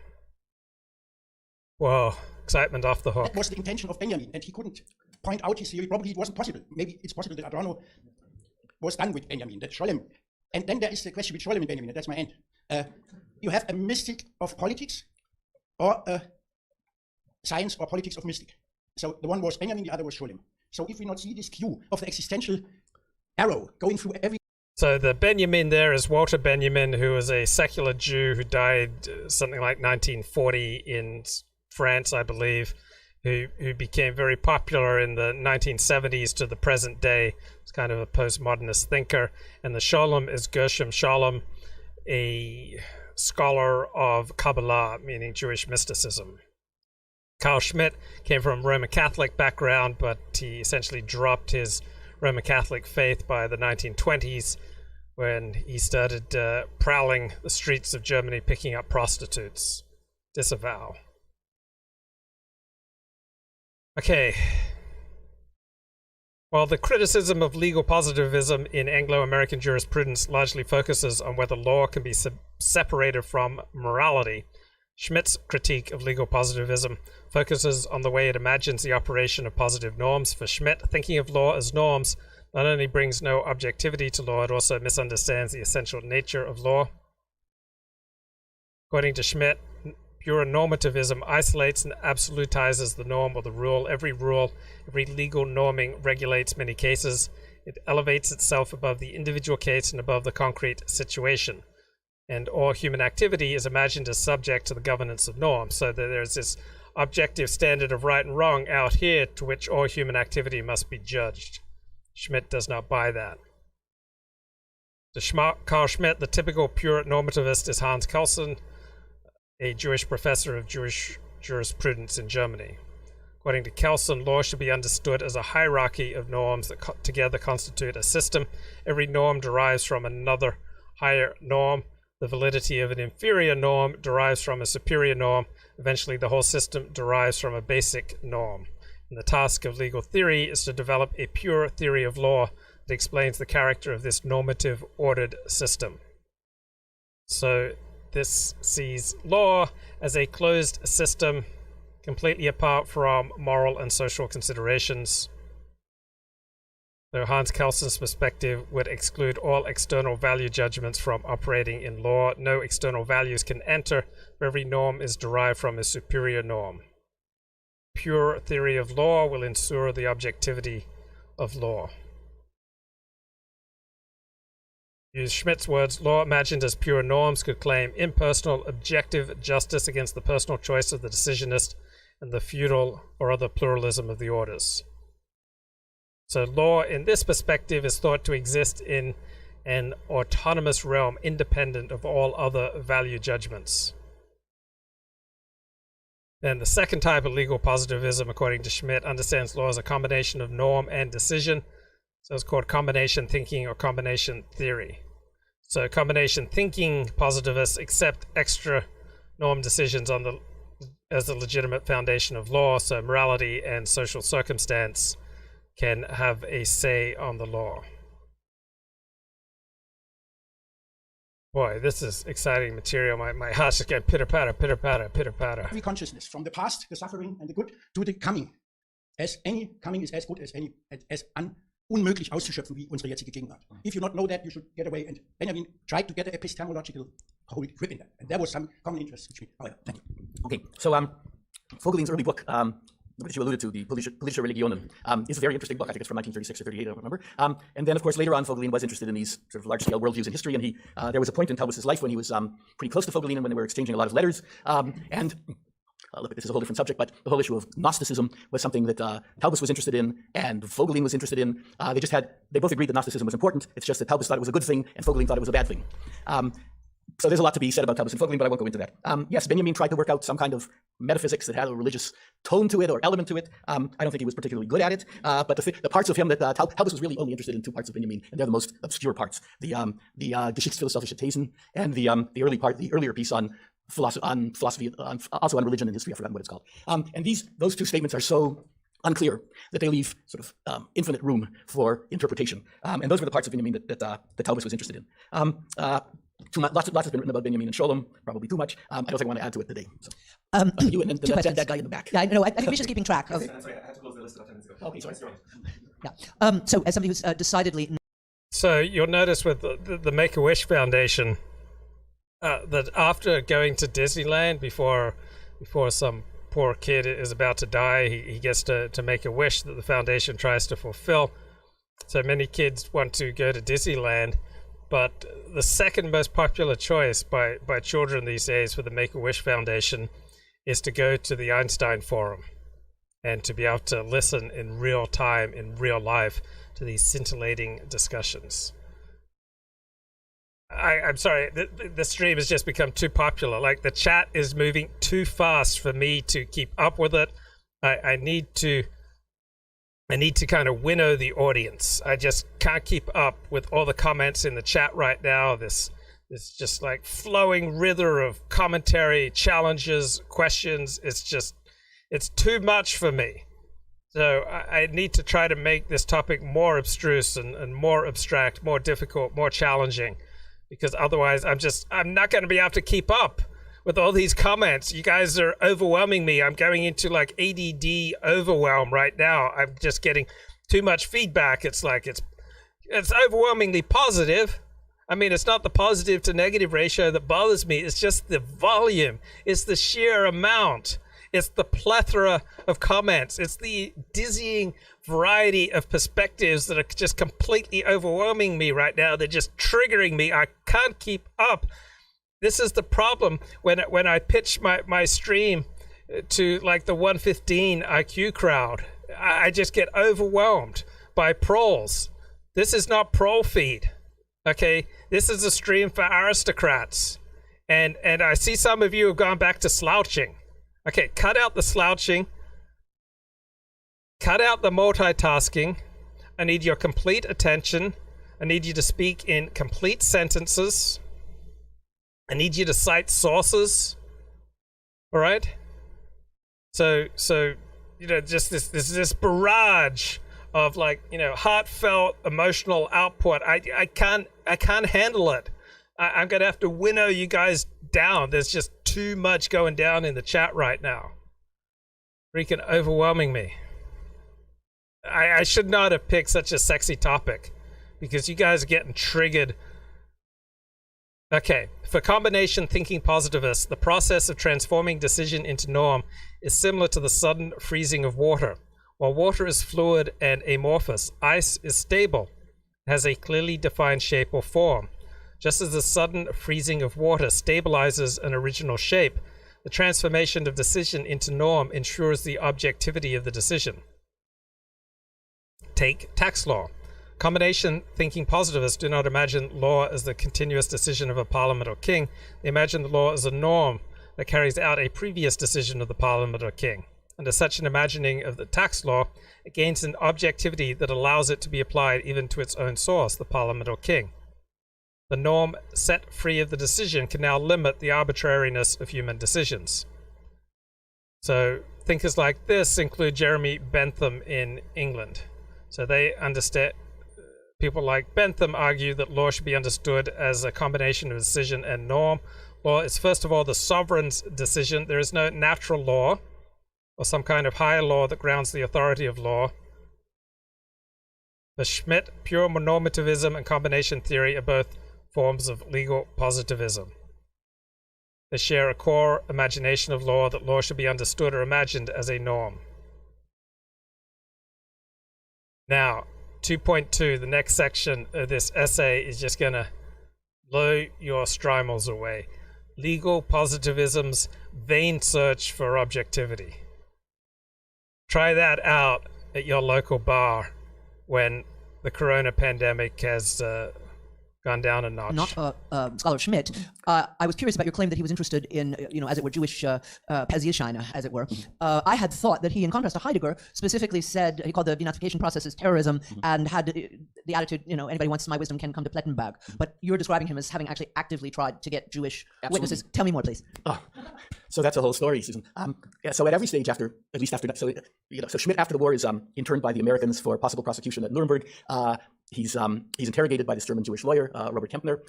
Whoa, excitement off the hook. That was the intention of Benjamin, and he couldn't point out his theory. Probably it wasn't possible. Maybe it's possible that Adorno was done with Benjamin, that Scholem. And then there is the question with Scholem and Benjamin, and that's my end. You have a mystic of politics or a science or politics of mystic. So the one was Benjamin, the other was Scholem. So if we not see this cue of the existential arrow going through every... So the Benjamin there is Walter Benjamin, who was a secular Jew who died something like 1940 in France, I believe, who became very popular in the 1970s to the present day. It's kind of a postmodernist thinker. And the Scholem is Gershom Scholem, a scholar of Kabbalah, meaning Jewish mysticism. Carl Schmitt came from a Roman Catholic background, but he essentially dropped his Roman Catholic faith by the 1920s when he started prowling the streets of Germany picking up prostitutes. Disavow. Okay. While the criticism of legal positivism in Anglo-American jurisprudence largely focuses on whether law can be separated from morality, Schmitt's critique of legal positivism focuses on the way it imagines the operation of positive norms. For Schmitt, thinking of law as norms not only brings no objectivity to law, it also misunderstands the essential nature of law. According to Schmitt, pure normativism isolates and absolutizes the norm or the rule. Every legal norming regulates many cases. It elevates itself above the individual case and above the concrete situation. And all human activity is imagined as subject to the governance of norms, so that there's this objective standard of right and wrong out here to which all human activity must be judged. Schmitt does not buy that. To Carl Schmitt, the typical pure normativist is Hans Carlson, a Jewish professor of Jewish jurisprudence in Germany. According to Carlson, law should be understood as a hierarchy of norms that together constitute a system. Every norm derives from another higher norm. The validity of an inferior norm derives from a superior norm. Eventually, the whole system derives from a basic norm. And the task of legal theory is to develop a pure theory of law that explains the character of this normative ordered system. So this sees law as a closed system, completely apart from moral and social considerations. So Hans Carlson's perspective would exclude all external value judgments from operating in law. No external values can enter. Every norm is derived from a superior norm. Pure theory of law will ensure the objectivity of law. Use Schmitt's words, law imagined as pure norms could claim impersonal, objective justice against the personal choice of the decisionist and the feudal or other pluralism of the orders. So law in this perspective is thought to exist in an autonomous realm independent of all other value judgments. Then the second type of legal positivism, according to Schmitt, understands law as a combination of norm and decision. So it's called combination thinking or combination theory. So combination thinking positivists accept extra norm decisions as the legitimate foundation of law, so morality and social circumstance can have a say on the law. Boy, this is exciting material. My heart's just going pitter-patter, pitter-patter, pitter-patter. Every consciousness, from the past, the suffering and the good, to the coming. As any coming is as good as any, as unmöglich auszuschöpfen wie unsere jetzige Gegenwart. If you not know that, you should get away. And Benjamin tried to get an epistemological whole grip in that. And there was some common interest between. Oh, yeah, thank you. Okay, so Vogelin's early book, which you alluded to, the Politische Religionen, is a very interesting book. I think it's from 1936 or 38, I don't remember. And then, of course, later on, Vogelin was interested in these sort of large-scale worldviews in history, and he there was a point in Taubus's life when he was pretty close to Vogelin and when they were exchanging a lot of letters. Look, this is a whole different subject, but the whole issue of Gnosticism was something that Taubus was interested in and Vogelin was interested in. They both agreed that Gnosticism was important. It's just that Taubus thought it was a good thing and Vogelin thought it was a bad thing. So there's a lot to be said about Taubes and Vogling, but I won't go into that. Yes, Benjamin tried to work out some kind of metaphysics that had a religious tone to it or element to it. I don't think he was particularly good at it, but the parts of him that Taubes was really only interested in two parts of Benjamin, and they're the most obscure parts: the Geschichtsphilosophische Thesen and the earlier piece on philosophy, also on religion and history. I've forgotten what it's called. And those two statements are so unclear that they leave sort of infinite room for interpretation. And those were the parts of Benjamin that Taubes was interested in. Lots has been written about Benjamin and Sholem, probably too much. I don't think I want to add to it today. So. You and that guy in the back. Yeah, no, I think we're just keeping track of. I'm sorry, I had to close the list about 10 minutes ago. Okay, sorry. Yeah. So as somebody who's decidedly. So you'll notice with the Make-A-Wish Foundation that after going to Disneyland before some poor kid is about to die, he gets to make a wish that the foundation tries to fulfill. So many kids want to go to Disneyland, but the second most popular choice by children these days for the Make-A-Wish Foundation is to go to the Einstein Forum and to be able to listen in real time, in real life, to these scintillating discussions. I'm sorry, the stream has just become too popular. Like, the chat is moving too fast for me to keep up with it. I need to kind of winnow the audience. I just can't keep up with all the comments in the chat right now. This just like flowing river of commentary, challenges, questions. It's too much for me. So I need to try to make this topic more abstruse and more abstract, more difficult, more challenging, because otherwise I'm not going to be able to keep up with all these comments. You guys are overwhelming me. I'm going into like ADD overwhelm right now. I'm just getting too much feedback. It's like it's overwhelmingly positive. I mean, it's not the positive to negative ratio that bothers me. It's just the volume. It's the sheer amount. It's the plethora of comments. It's the dizzying variety of perspectives that are just completely overwhelming me right now. They're just triggering me. I can't keep up. This is the problem when I pitch my stream to like the 115 IQ crowd. I just get overwhelmed by proles. This is not prole feed, okay? This is a stream for aristocrats. And I see some of you have gone back to slouching. Okay, cut out the slouching. Cut out the multitasking. I need your complete attention. I need you to speak in complete sentences. I need you to cite sources. All right? So you know, just this barrage of, like, you know, heartfelt emotional output. I can't handle it. I'm gonna have to winnow you guys down. There's just too much going down in the chat right now. Freaking overwhelming me. I should not have picked such a sexy topic, because you guys are getting triggered. Okay, for combination thinking positivists, the process of transforming decision into norm is similar to the sudden freezing of water. While water is fluid and amorphous, ice is stable, has a clearly defined shape or form. Just as the sudden freezing of water stabilizes an original shape, the transformation of decision into norm ensures the objectivity of the decision. Take tax law. Combination thinking positivists do not imagine law as the continuous decision of a parliament or king. They imagine the law as a norm that carries out a previous decision of the parliament or king. Under such an imagining of the tax law, it gains an objectivity that allows it to be applied even to its own source, the parliament or king. The norm set free of the decision can now limit the arbitrariness of human decisions. So thinkers like this include Jeremy Bentham in England. So they understand. People like Bentham argue that law should be understood as a combination of decision and norm. Law is first of all the sovereign's decision. There is no natural law or some kind of higher law that grounds the authority of law. For Schmitt, pure normativism and combination theory are both forms of legal positivism. They share a core imagination of law, that law should be understood or imagined as a norm. Now, 2.2, the next section of this essay is just going to blow your strymals away. Legal positivism's vain search for objectivity. Try that out at your local bar when the corona pandemic has gone down a notch. Not scholar Schmitt. I was curious about your claim that he was interested in, as it were, Jewish Persiescheine, as it were. I had thought that he, in contrast to Heidegger, specifically said he called the denazification process as terrorism and had the attitude, anybody wants my wisdom can come to Plettenberg. But you're describing him as having actually actively tried to get Jewish witnesses. Tell me more, please. Oh, so that's a whole story, Susan. So at every stage so Schmitt after the war is interned by the Americans for possible prosecution at Nuremberg. He's interrogated by this German Jewish lawyer, Robert Kempner.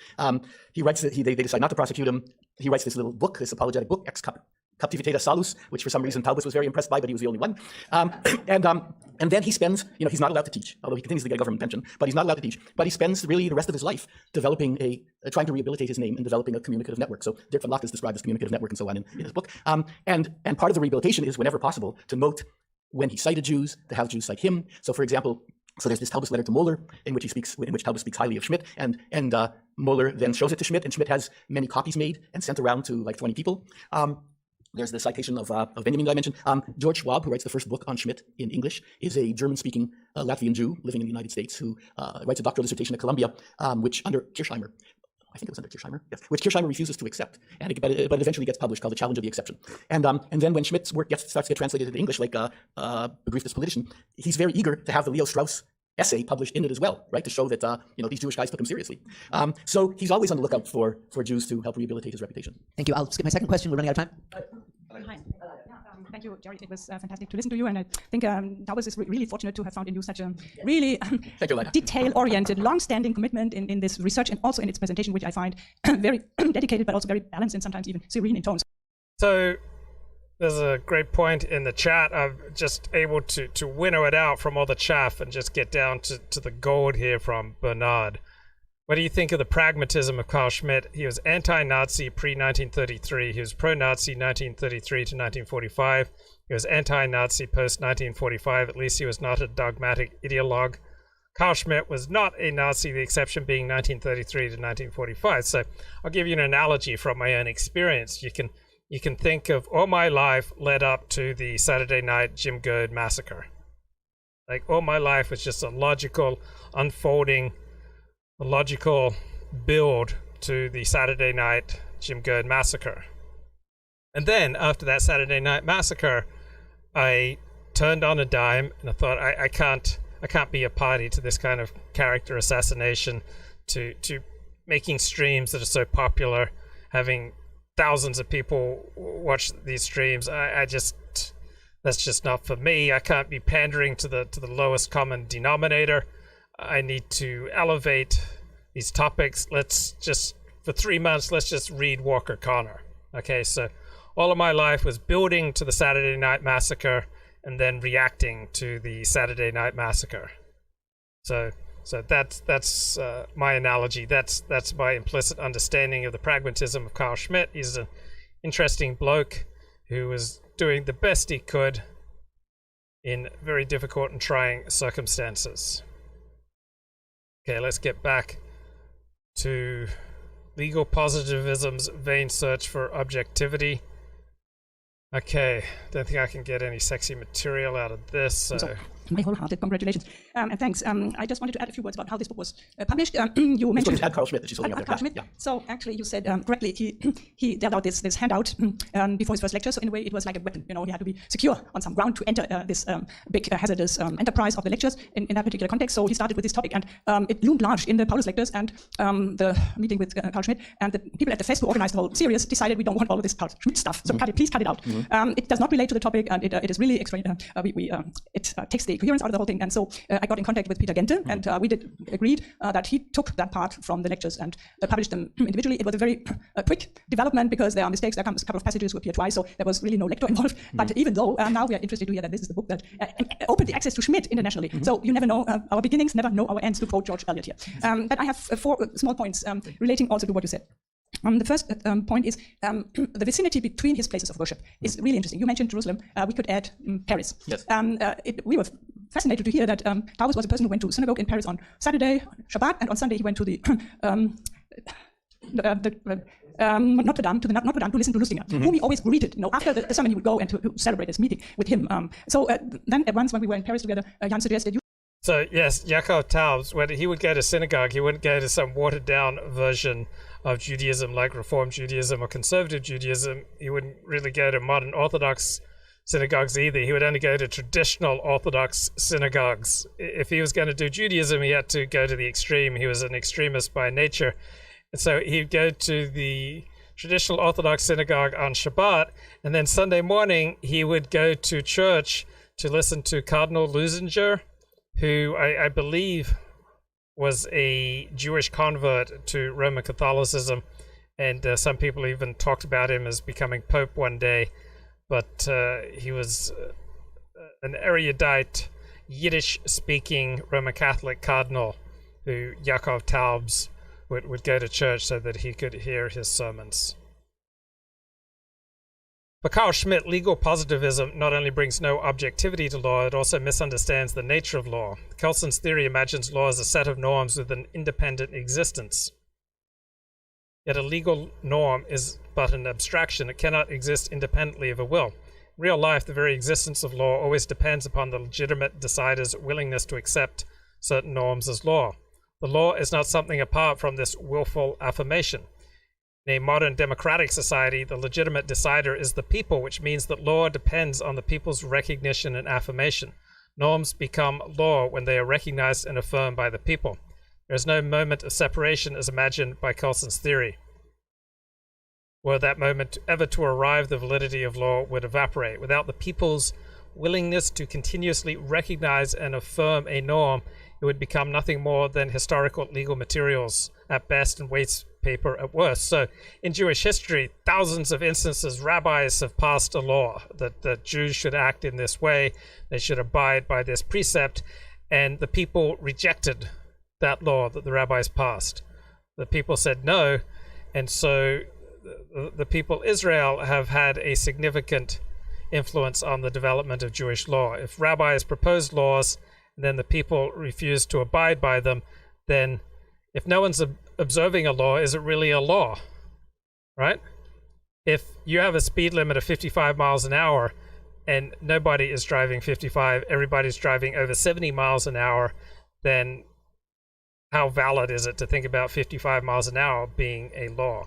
He writes that they decide not to prosecute him. He writes this little book, this apologetic book, Ex Captivitatis Salus, which for some reason Taubes was very impressed by, but he was the only one. And then he spends, he's not allowed to teach, although he continues to get a government pension, but he's not allowed to teach. But he spends really the rest of his life developing trying to rehabilitate his name and developing a communicative network. So Dirk van Locke described this communicative network and so on in his book. And part of the rehabilitation is, whenever possible, to note when he cited Jews, to have Jews cite him. So for example, there's this Taubes letter to Moeller in which Taubes speaks highly of Schmitt, and Moeller then shows it to Schmitt, and Schmitt has many copies made and sent around to like 20 people. There's the citation of Benjamin that I mentioned. George Schwab, who writes the first book on Schmitt in English, is a German-speaking Latvian Jew living in the United States who writes a doctoral dissertation at Columbia, which under Kirchheimer, I think it was under Kirchheimer, yes, which Kirchheimer refuses to accept, but it eventually gets published, called The Challenge of the Exception. And then when Schmitt's work starts to get translated into English, like Begriff des Politischen, he's very eager to have the Leo Strauss essay published in it as well, right, to show that these Jewish guys took him seriously. So he's always on the lookout for Jews to help rehabilitate his reputation. Thank you. I'll skip my second question. We're running out of time. Hi. Thank you, Jerry. It was fantastic to listen to you, and I think Taubes is really fortunate to have found in you such a really detail-oriented, long-standing commitment in this research and also in its presentation, which I find very dedicated, but also very balanced and sometimes even serene in tones. So there's a great point in the chat. I'm just able to winnow it out from all the chaff and just get down to the gold here from Bernard. What do you think of the pragmatism of Carl Schmitt? He was anti-Nazi pre-1933. He was pro-Nazi 1933 to 1945. He was anti-Nazi post-1945. At least he was not a dogmatic ideologue. Carl Schmitt was not a Nazi, the exception being 1933 to 1945. So I'll give you an analogy from my own experience. You can think of all my life led up to the Saturday night Jim Goad massacre. Like all my life was just a logical unfolding, a logical build to the Saturday night Jim Goad massacre. And then after that Saturday night massacre, I turned on a dime and I thought I can't be a party to this kind of character assassination, to making streams that are so popular, having thousands of people watch these streams. That's just not for me. I can't be pandering to the lowest common denominator. I need to elevate these topics. Let's just, for 3 months, let's just read Walker Connor. Okay, so all of my life was building to the Saturday Night Massacre and then reacting to the Saturday Night Massacre. So that's my analogy. That's my implicit understanding of the pragmatism of Carl Schmitt. He's an interesting bloke who was doing the best he could in very difficult and trying circumstances. Okay, let's get back to legal positivism's vain search for objectivity. Okay, don't think I can get any sexy material out of this. So. My wholehearted congratulations and thanks. I just wanted to add a few words about how this book was published. You mentioned Carl Schmitt that she's holding up there. Carl Schmitt. Yeah. So actually, you said correctly. He dealt out this handout before his first lecture. So in a way, it was like a weapon. He had to be secure on some ground to enter this big hazardous enterprise of the lectures in that particular context. So he started with this topic, and it loomed large in the Paulus lectures and the meeting with Carl Schmitt. And the people at the fest who organized the whole series decided we don't want all of this Carl Schmitt stuff. So please cut it out. It does not relate to the topic, and it is really extra. It takes the coherence out of the whole thing. And so I got in contact with Peter Gente, and we agreed that he took that part from the lectures and published them individually. It was a very quick development because there are mistakes. There comes a couple of passages who appear twice, so there was really no lector involved. But even though now we are interested to hear that this is the book that opened the access to Schmitt internationally. So you never know our beginnings, never know our ends, to quote George Eliot here. But I have 4 small points relating also to what you said. The first point is the vicinity between his places of worship is really interesting. You mentioned Jerusalem. We could add Paris. Yes. We were fascinated to hear that Taubes was a person who went to synagogue in Paris on Saturday, Shabbat, and on Sunday he went to the Notre Dame to listen to Lustinger, whom he always greeted. After the sermon, he would go and to celebrate this meeting with him. Then at once when we were in Paris together, Jan suggested So yes, Yaakov Taubes, when he would go to synagogue, he wouldn't go to some watered down version of Judaism like Reform Judaism or Conservative Judaism. He wouldn't really go to modern Orthodox synagogues either. He would only go to traditional Orthodox synagogues. If he was going to do Judaism, he had to go to the extreme. He was an extremist by nature. And so he'd go to the traditional Orthodox synagogue on Shabbat, and then Sunday morning he would go to church to listen to Cardinal Lusinger, who I believe was a Jewish convert to Roman Catholicism, and some people even talked about him as becoming Pope one day. But he was an erudite, Yiddish-speaking Roman Catholic cardinal who Yaakov Taubes would go to church so that he could hear his sermons. For Carl Schmitt, legal positivism not only brings no objectivity to law, it also misunderstands the nature of law. Carlson's theory imagines law as a set of norms with an independent existence. Yet a legal norm is but an abstraction. It cannot exist independently of a will. In real life, the very existence of law always depends upon the legitimate decider's willingness to accept certain norms as law. The law is not something apart from this willful affirmation. In a modern democratic society, the legitimate decider is the people, which means that law depends on the people's recognition and affirmation. Norms become law when they are recognized and affirmed by the people. There is no moment of separation as imagined by Carlson's theory. Were that moment ever to arrive, the validity of law would evaporate. Without the people's willingness to continuously recognize and affirm a norm, it would become nothing more than historical legal materials at best and waste paper at worst. So in Jewish history, thousands of instances, rabbis have passed a law that Jews should act in this way, they should abide by this precept, and the people rejected that law that the rabbis passed. The people said no, and so the people Israel have had a significant influence on the development of Jewish law. If rabbis propose laws and then the people refuse to abide by them, then if no one's observing a law, is it really a law, right? If you have a speed limit of 55 miles an hour and nobody is driving 55, everybody's driving over 70 miles an hour, then how valid is it to think about 55 miles an hour being a law?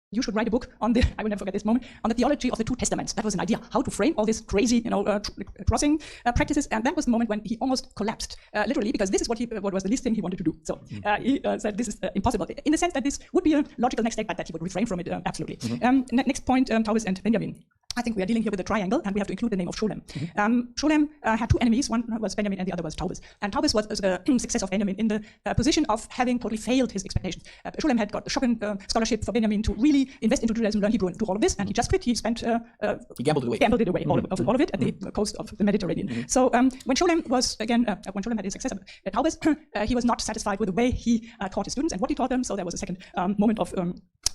You should write a book on the, I will never forget this moment, on the theology of the two testaments. That was an idea, how to frame all these crazy, crossing practices. And that was the moment when he almost collapsed, literally, because this is what was the least thing he wanted to do. So he said this is impossible, in the sense that this would be a logical next step, but that he would refrain from it absolutely. Next point, Taubes and Benjamin. I think we are dealing here with a triangle, and we have to include the name of Sholem. Sholem had two enemies. One was Benjamin, and the other was Taubes. And Taubes was the success of Benjamin in the position of having totally failed his expectations. Sholem had got a shocking scholarship for Benjamin to really invest into Judaism, learn Hebrew, and do all of this, and he just quit. He spent he gambled it away. All of it at the coast of the Mediterranean. So when Sholem was again, when Sholem had his success at Taubes, he was not satisfied with the way he taught his students and what he taught them. So there was a second moment of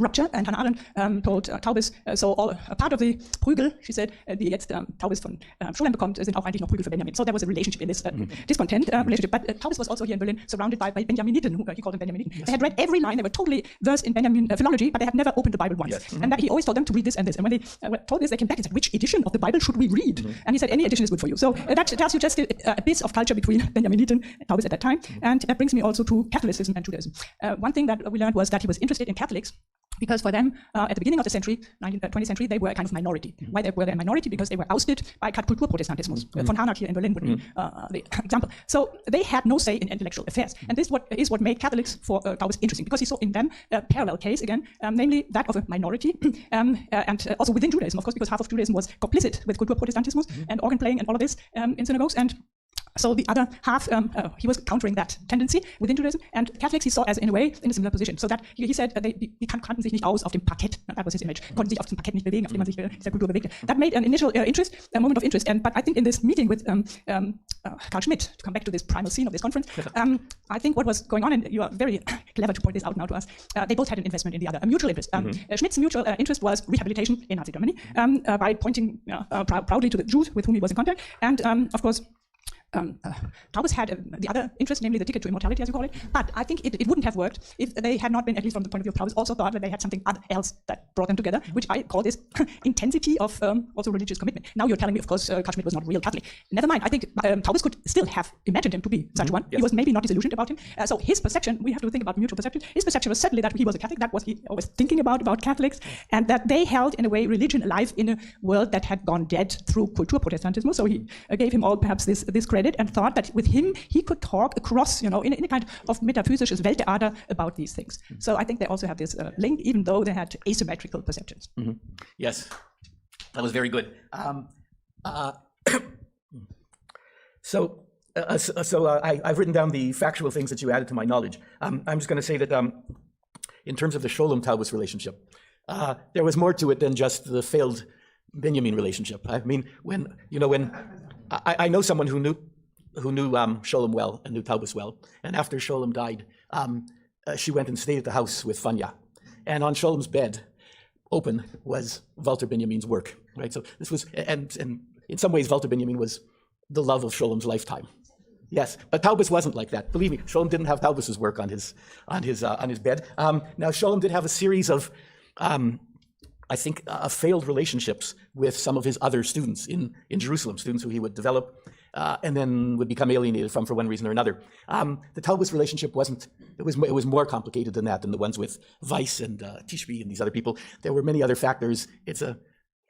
rupture, and Hannah Arendt told Taubes, so all part of the Prügel, she said, die jetzt Taubes von Sholem bekommt, sind auch eigentlich noch Prügel für Benjamin. So there was a relationship in this discontent relationship. But Taubes was also here in Berlin surrounded by Benjaminiten, who he called them Benjaminiten. They had read every line, they were totally versed in Benjamin philology, but they had never opened the Bible once. Yes. And that he always told them to read this and this. And when they were told this, they came back and said, which edition of the Bible should we read? And he said, any edition is good for you. So that tells you just a bit of culture between Benjaminiten and Taubes at that time. And that brings me also to Catholicism and Judaism. One thing that we learned was that he was interested in Catholics, because for them, at the beginning of the century, 20th century, they were a kind of minority. Why were they a minority? Because they were ousted by Kulturprotestantismus. Von Harnack here in Berlin would be the example. So they had no say in intellectual affairs. And this is what made Catholics for Taubes interesting, because he saw in them a parallel case again, namely that of a minority, and also within Judaism, of course, because half of Judaism was complicit with Kulturprotestantismus and organ playing and all of this in synagogues. And so the other half, he was countering that tendency within Judaism, and Catholics he saw as in a way in a similar position. So that he said, die kannten sich nicht aus auf dem Parkett. That was his image. Konnten sich auf dem Parkett nicht bewegen, auf dem man sich dieser Kultur bewegte. That made an initial interest, a moment of interest. But I think in this meeting with Carl Schmitt, to come back to this primal scene of this conference, I think what was going on, and you are very clever to point this out now to us, they both had an investment in the other, a mutual interest. Schmitt's mutual interest was rehabilitation in Nazi Germany by pointing proudly to the Jews with whom he was in contact, and of course, Taubes had the other interest, namely the ticket to immortality, as you call it. But I think it wouldn't have worked if they had not been, at least from the point of view of Taubes, also thought that they had something else that brought them together, which I call this intensity of also religious commitment. Now you're telling me, of course, Carl Schmitt was not a real Catholic. Never mind. I think Taubes could still have imagined him to be such one. Yes. He was maybe not disillusioned about him. So his perception, we have to think about mutual perception. His perception was certainly that he was a Catholic. That was he always thinking about Catholics, and that they held, in a way, religion alive in a world that had gone dead through Kulturprotestantism. So he gave him all perhaps this credit and thought that with him he could talk across, in a kind of metaphysisches Welttheater about these things. So I think they also have this link, even though they had asymmetrical perceptions. Mm-hmm. Yes, that was very good. I've written down the factual things that you added to my knowledge. I'm just going to say that in terms of the Scholem-Taubes relationship, there was more to it than just the failed Benjamin relationship. I mean, when I know someone who knew Scholem well and knew Taubes well, and after Scholem died, she went and stayed at the house with Fanya, and on Scholem's bed, open, was Walter Benjamin's work. Right. So this was, and in some ways, Walter Benjamin was the love of Scholem's lifetime. Yes, but Taubes wasn't like that. Believe me, Scholem didn't have Taubes' work on his bed. Now Scholem did have a series of failed relationships with some of his other students in Jerusalem, students who he would develop and then would become alienated from for one reason or another. The Taubes relationship it was more complicated than that, than the ones with Weiss and Tishby and these other people. There were many other factors. It's a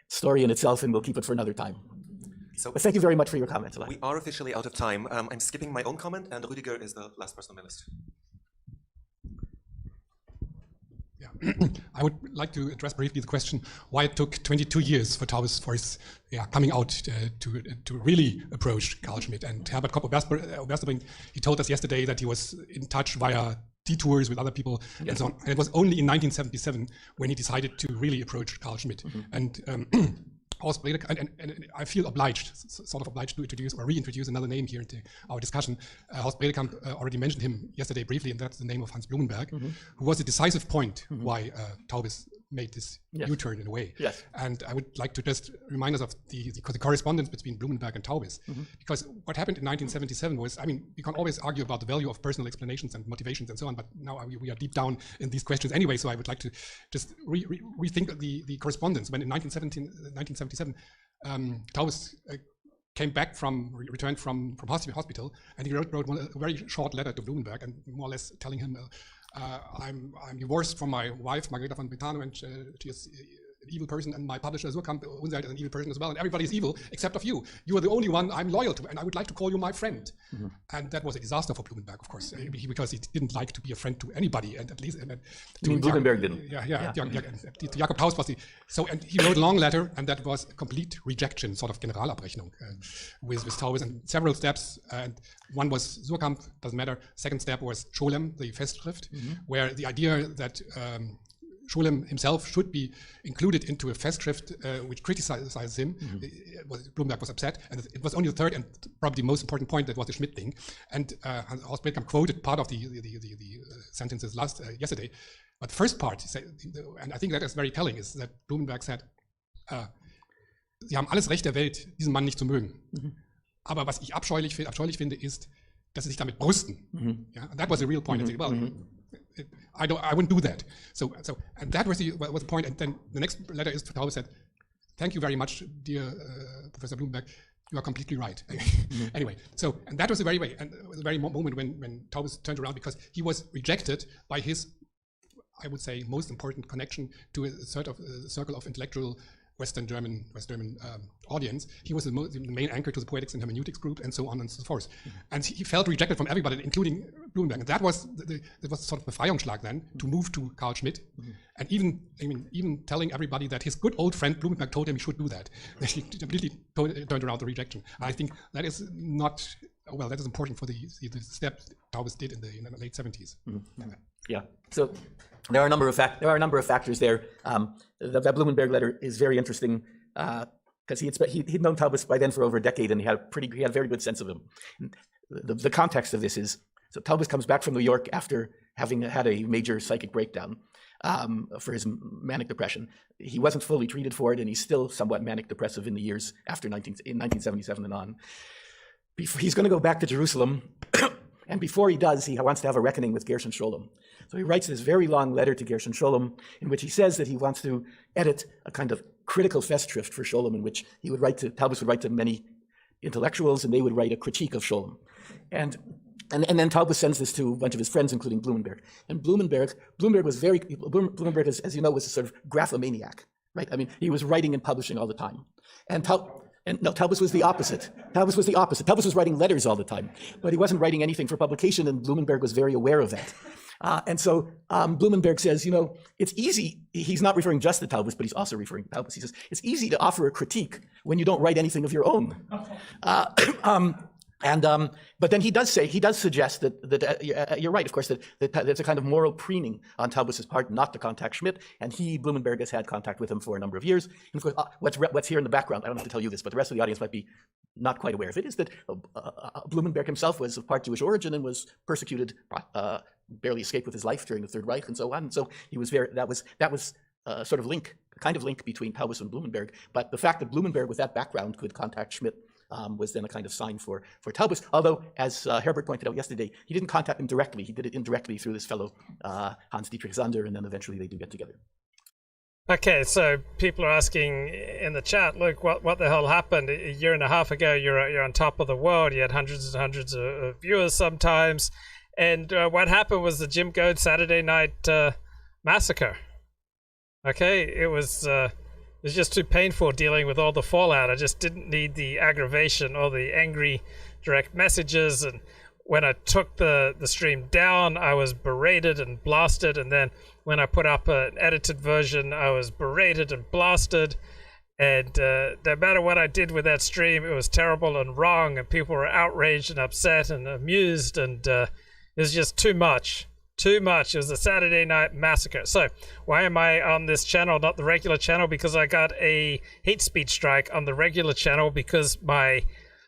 story in itself, and we'll keep it for another time. But thank you very much for your comments. We are officially out of time. I'm skipping my own comment, and Rüdiger is the last person on my list. I would like to address briefly the question why it took 22 years for Taubes for his coming out to really approach Carl Schmitt. And Herbert Kopp-Oberstebrink, he told us yesterday that he was in touch via detours with other people and so on. And it was only in 1977 when he decided to really approach Carl Schmitt. Mm-hmm. And Horst Bredekamp, and I feel sort of obliged to introduce or reintroduce another name here into our discussion. Horst Bredekamp already mentioned him yesterday briefly, and that's the name of Hans Blumenberg, who was a decisive point why Taubes made this U-turn in a way. Yes. And I would like to just remind us of the correspondence between Blumenberg and Taubes, because what happened in 1977 was, I mean, we can always argue about the value of personal explanations and motivations and so on, but now we are deep down in these questions anyway, so I would like to just rethink the correspondence. When in 1977, Taubes returned from hospital, and he wrote a very short letter to Blumenberg, and more or less telling him, I'm divorced from my wife, Margareta von Brentano, and she is an evil person, and my publisher Surkamp Unseid is an evil person as well, and everybody is evil except of you. You are the only one I'm loyal to, and I would like to call you my friend. And that was a disaster for Blumenberg, of course, because he didn't like to be a friend to anybody, and at least Blumenberg didn't. Jakob Taubes was and he wrote a long letter, and that was a complete rejection, sort of Generalabrechnung with Taubes, and several steps. And one was Surkamp, doesn't matter. Second step was Scholem, the Festschrift, where the idea that Scholem himself should be included into a Festschrift which criticizes him. Blumenberg was upset, and it was only the third and probably most important point that was the Schmitt thing. And Horst Bredekamp quoted part of the sentences yesterday. But the first part, and I think that is very telling, is that Blumenberg said, Sie haben alles Recht der Welt, diesen Mann nicht zu mögen. Aber was ich abscheulich finde, ist, dass sie sich damit brüsten. Yeah? And that was a real point. I wouldn't do that. So, and that was the point. And then the next letter is to Taubes said, "Thank you very much, dear Professor Blumenberg. You are completely right." Anyway, and that was the very moment when Taubes turned around, because he was rejected by his, I would say, most important connection to a sort of circle of intellectual West German audience. He was the main anchor to the Poetics and Hermeneutics group, and so on and so forth. And he felt rejected from everybody, including Blumenberg. And that was sort of the Befreiungsschlag then, to move to Carl Schmitt, and even telling everybody that his good old friend Blumenberg told him he should do that. He completely turned around the rejection. And I think that is not, well, that is important for the step Taubes did in the late 70s. Yeah. So there are a number of factors there. That Blumenberg letter is very interesting because he'd known Taubes by then for over a decade, and he had a very good sense of him. The context of this is, so Taubes comes back from New York after having had a major psychic breakdown for his manic depression. He wasn't fully treated for it, and he's still somewhat manic depressive in the years after in 1977 and on. he's going to go back to Jerusalem, and before he does, he wants to have a reckoning with Gershon Scholem. So he writes this very long letter to Gershon Scholem in which he says that he wants to edit a kind of critical festschrift for Scholem, in which he would write to, Talbus would write to many intellectuals, and they would write a critique of Scholem. And then Talbus sends this to a bunch of his friends, including Blumenberg. And Blumenberg was, as you know, was a sort of graphomaniac, right? I mean, he was writing and publishing all the time. Talbus was the opposite. Talbus was writing letters all the time, but he wasn't writing anything for publication, and Blumenberg was very aware of that. And so Blumenberg says, it's easy. He's not referring just to Talbus, but he's also referring to Talbus. He says, it's easy to offer a critique when you don't write anything of your own. But then he does suggest that you're right, of course, that there's a kind of moral preening on Talbus's part not to contact Schmitt, and Blumenberg, has had contact with him for a number of years. And of course, what's here in the background, I don't have to tell you this, but the rest of the audience might be not quite aware of it, is that Blumenberg himself was of part Jewish origin and was persecuted, barely escaped with his life during the Third Reich and so on. And so he was that was a sort of link, a kind of link between Talbus and Blumenberg. But the fact that Blumenberg with that background could contact Schmitt was then a kind of sign for Talbus, although, as Herbert pointed out yesterday, he didn't contact him directly. He did it indirectly through this fellow, Hans Dietrich Sander, and then eventually they do get together. Okay, so people are asking in the chat, look, what the hell happened? A year and a half ago, you're on top of the world. You had hundreds and hundreds of viewers sometimes. And what happened was the Jim Goad Saturday Night Massacre. Okay, it was just too painful dealing with all the fallout. I just didn't need the aggravation or the angry direct messages. And when I took the stream down, I was berated and blasted. And then when I put up an edited version, I was berated and blasted. And no matter what I did with that stream, it was terrible and wrong. And people were outraged and upset and amused. And it was just too much. Too much. It was a Saturday Night Massacre. So why am I on this channel, not the regular channel? Because I got a hate speech strike on the regular channel because my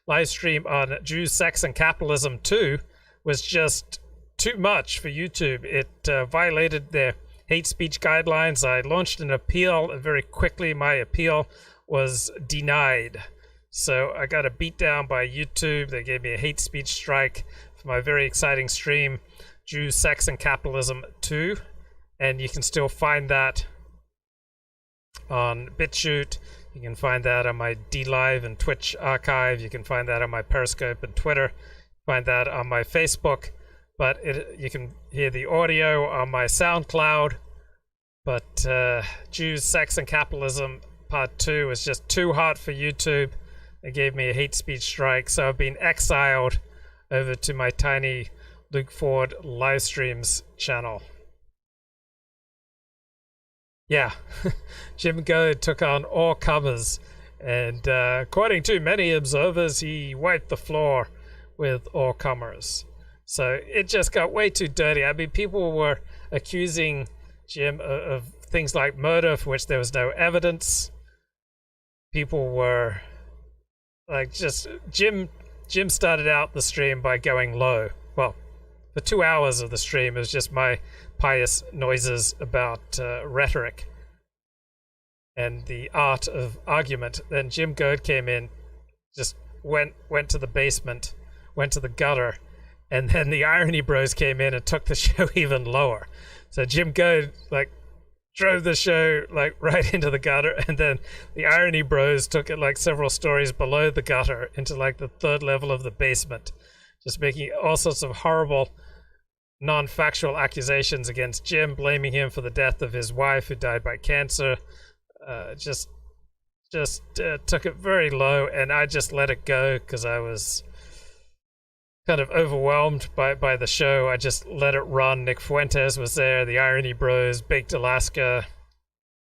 live stream on Jews, Sex, and Capitalism 2 was just too much for YouTube. It violated their hate speech guidelines. I launched an appeal, and very quickly my appeal was denied. So I got a beat down by YouTube. They gave me a hate speech strike for my very exciting stream, Jews, Sex, and Capitalism 2, and you can still find that on BitChute. You can find that on my DLive and Twitch archive. You can find that on my Periscope and Twitter. Find that on my Facebook. But you can hear the audio on my SoundCloud. But Jews, Sex, and Capitalism Part 2 was just too hot for YouTube. They gave me a hate speech strike, so I've been exiled over to my tiny Luke Ford live streams channel. Yeah, Jim Goad took on all comers, and according to many observers, he wiped the floor with all comers. So it just got way too dirty. I mean, people were accusing Jim of things like murder for which there was no evidence. People were like, just Jim started out the stream by going low. Well, for 2 hours of the stream, it was just my pious noises about rhetoric and the art of argument. Then Jim Goad came in, just went to the basement, went to the gutter, and then the Irony Bros came in and took the show even lower. So Jim Goad drove the show right into the gutter, and then the Irony Bros took it several stories below the gutter into the third level of the basement, just making all sorts of horrible non-factual accusations against Jim, blaming him for the death of his wife who died by cancer. Just took it very low, and I just let it go because I was kind of overwhelmed by the show. I just let it run. Nick Fuentes was there, the Irony Bros, Baked Alaska,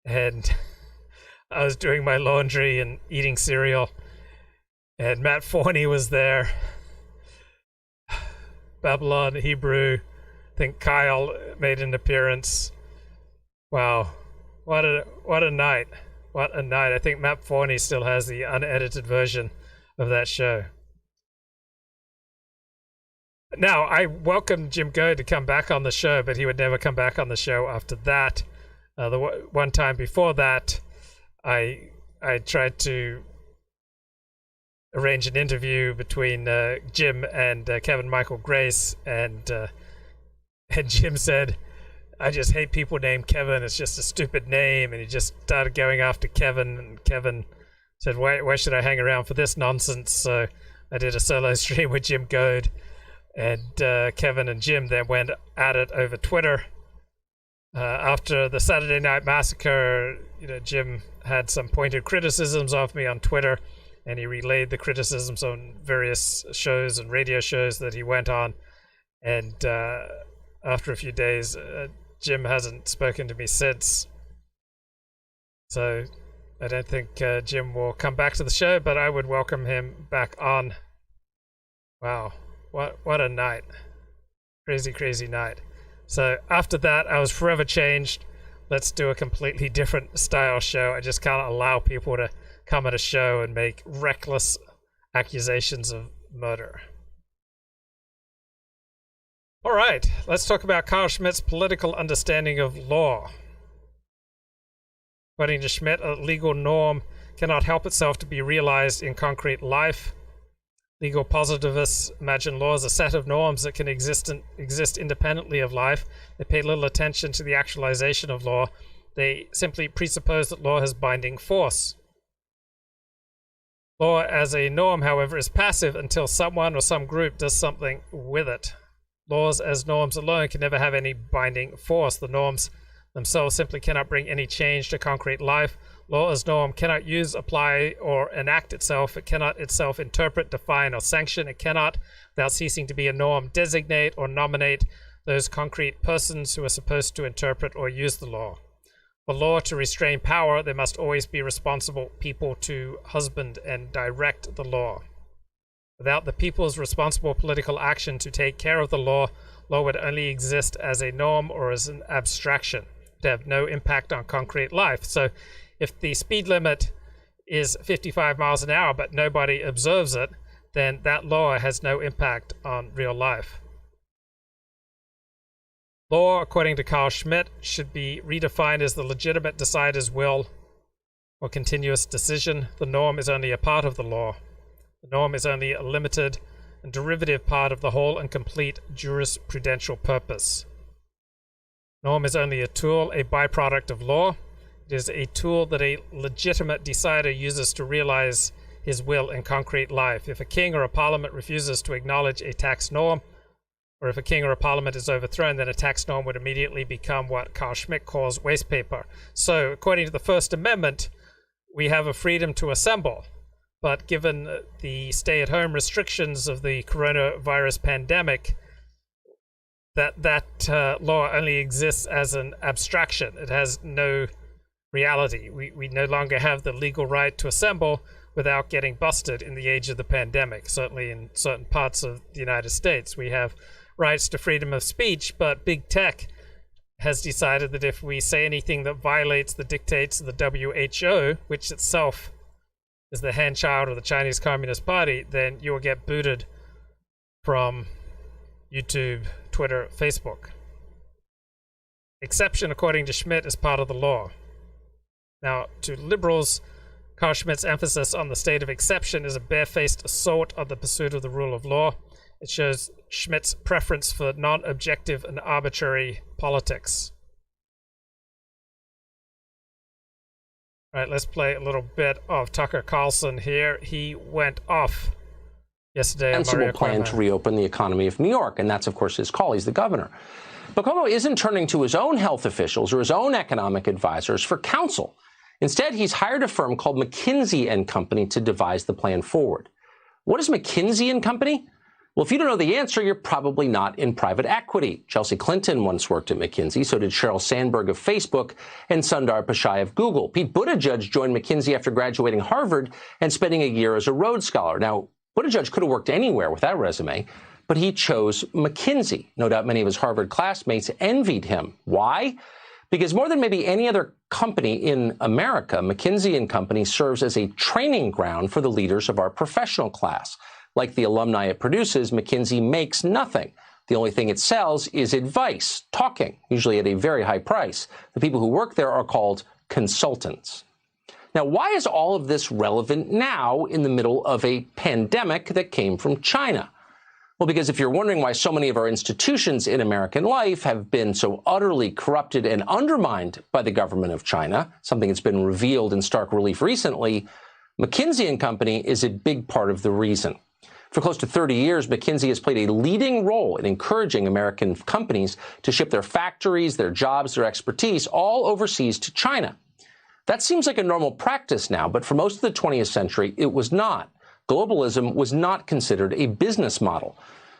and I was doing my laundry and eating cereal, and Matt Forney was there. Babylon, Hebrew, I think Kyle made an appearance. Wow, what a night. What a night. I think Matt Forney still has the unedited version of that show. Now, I welcomed Jim Goad to come back on the show, but he would never come back on the show after that. The one time before that, I tried to arrange an interview between Jim and Kevin Michael Grace, and Jim said, "I just hate people named Kevin. It's just a stupid name." And he just started going after Kevin, and Kevin said, why should I hang around for this nonsense? So I did a solo stream with Jim Goad, and Kevin and Jim then went at it over Twitter. After the Saturday Night Massacre, Jim had some pointed criticisms of me on Twitter, and he relayed the criticisms on various shows and radio shows that he went on. And after a few days, Jim hasn't spoken to me since. So I don't think Jim will come back to the show, but I would welcome him back on. Wow, what a night. Crazy, crazy night. So after that, I was forever changed. Let's do a completely different style show. I just can't allow people to come at a show and make reckless accusations of murder. All right, let's talk about Carl Schmitt's political understanding of law. According to Schmitt, a legal norm cannot help itself to be realized in concrete life. Legal positivists imagine law as a set of norms that can exist independently of life. They pay little attention to the actualization of law. They simply presuppose that law has binding force. Law as a norm, however, is passive until someone or some group does something with it. Laws as norms alone can never have any binding force. The norms themselves simply cannot bring any change to concrete life. Law as norm cannot use, apply, or enact itself. It cannot itself interpret, define, or sanction. It cannot, without ceasing to be a norm, designate or nominate those concrete persons who are supposed to interpret or use the law. For law to restrain power, there must always be responsible people to husband and direct the law. Without the people's responsible political action to take care of the law, law would only exist as a norm or as an abstraction. It would have no impact on concrete life. So if the speed limit is 55 miles an hour but nobody observes it, then that law has no impact on real life. Law, according to Carl Schmitt, should be redefined as the legitimate decider's will or continuous decision. The norm is only a part of the law. The norm is only a limited and derivative part of the whole and complete jurisprudential purpose. Norm is only a tool, a byproduct of law. It is a tool that a legitimate decider uses to realize his will in concrete life. If a king or a parliament refuses to acknowledge a tax norm, or if a king or a parliament is overthrown, then a tax norm would immediately become what Carl Schmitt calls waste paper. So, according to the First Amendment, we have a freedom to assemble. But given the stay-at-home restrictions of the coronavirus pandemic, that law only exists as an abstraction. It has no reality. We no longer have the legal right to assemble without getting busted in the age of the pandemic. Certainly in certain parts of the United States, we have rights to freedom of speech, but big tech has decided that if we say anything that violates the dictates of the WHO, which itself is the handchild of the Chinese Communist Party, then you will get booted from YouTube, Twitter, Facebook. Exception, according to Schmitt, is part of the law. Now, to liberals, Carl Schmitt's emphasis on the state of exception is a barefaced assault on the pursuit of the rule of law. It shows Schmitt's preference for non-objective and arbitrary politics. All right, let's play a little bit of Tucker Carlson here. He went off yesterday. Sensible plan to reopen the economy of New York, and that's, of course, his call. He's the governor. But Cuomo isn't turning to his own health officials or his own economic advisors for counsel. Instead, he's hired a firm called McKinsey and Company to devise the plan forward. What is McKinsey and Company? Well, if you don't know the answer, you're probably not in private equity. Chelsea Clinton once worked at McKinsey, so did Sheryl Sandberg of Facebook and Sundar Pichai of Google. Pete Buttigieg joined McKinsey after graduating Harvard and spending a year as a Rhodes Scholar. Now, Buttigieg could have worked anywhere with that resume, but he chose McKinsey. No doubt many of his Harvard classmates envied him. Why? Because more than maybe any other company in America, McKinsey and Company serves as a training ground for the leaders of our professional class. Like the alumni it produces, McKinsey makes nothing. The only thing it sells is advice, talking, usually at a very high price. The people who work there are called consultants. Now, why is all of this relevant now in the middle of a pandemic that came from China? Well, because if you're wondering why so many of our institutions in American life have been so utterly corrupted and undermined by the government of China, something that's been revealed in stark relief recently, McKinsey & Company is a big part of the reason. For close to 30 years, McKinsey has played a leading role in encouraging American companies to ship their factories, their jobs, their expertise all overseas to China. That seems like a normal practice now, but for most of the 20th century, it was not. Globalism was not considered a business model.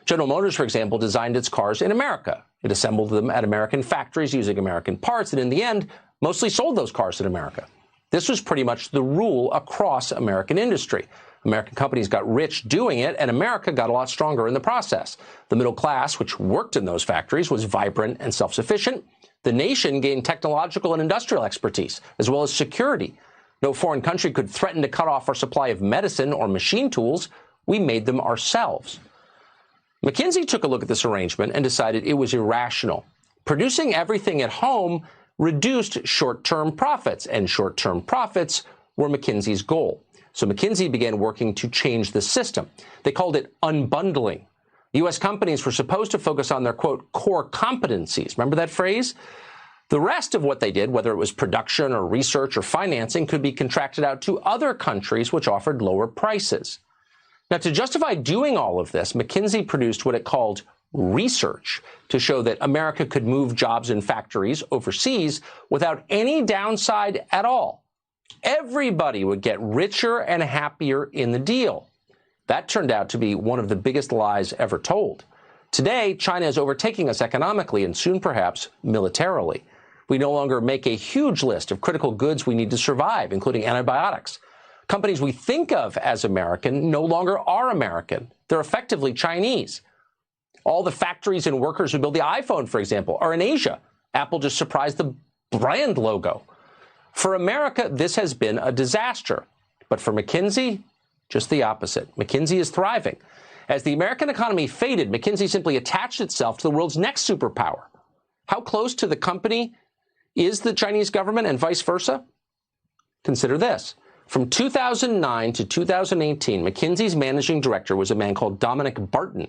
General Motors, for example, designed its cars in America. It assembled them at American factories using American parts, and in the end, mostly sold those cars in America. This was pretty much the rule across American industry. American companies got rich doing it, and America got a lot stronger in the process. The middle class, which worked in those factories, was vibrant and self-sufficient. The nation gained technological and industrial expertise, as well as security. No foreign country could threaten to cut off our supply of medicine or machine tools. We made them ourselves. McKinsey took a look at this arrangement and decided it was irrational. Producing everything at home reduced short-term profits, and short-term profits were McKinsey's goal. So McKinsey began working to change the system. They called it unbundling. U.S. companies were supposed to focus on their, quote, core competencies. Remember that phrase? The rest of what they did, whether it was production or research or financing, could be contracted out to other countries which offered lower prices. Now, to justify doing all of this, McKinsey produced what it called research to show that America could move jobs in factories overseas without any downside at all. Everybody would get richer and happier in the deal. That turned out to be one of the biggest lies ever told. Today, China is overtaking us economically and soon perhaps militarily. We no longer make a huge list of critical goods we need to survive, including antibiotics. Companies we think of as American no longer are American. They're effectively Chinese. All the factories and workers who build the iPhone, for example, are in Asia. Apple just surprised the brand logo. For America, this has been a disaster. But for McKinsey, just the opposite. McKinsey is thriving. As the American economy faded, McKinsey simply attached itself to the world's next superpower. How close to the company is the Chinese government and vice versa? Consider this. From 2009 to 2018, McKinsey's managing director was a man called Dominic Barton.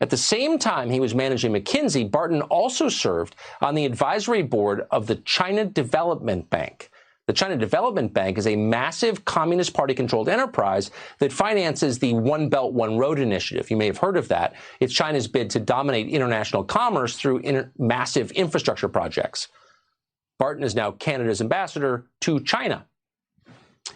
At the same time he was managing McKinsey, Barton also served on the advisory board of the China Development Bank. The China Development Bank is a massive Communist Party-controlled enterprise that finances the One Belt, One Road initiative. You may have heard of that. It's China's bid to dominate international commerce through massive infrastructure projects. Barton is now Canada's ambassador to China.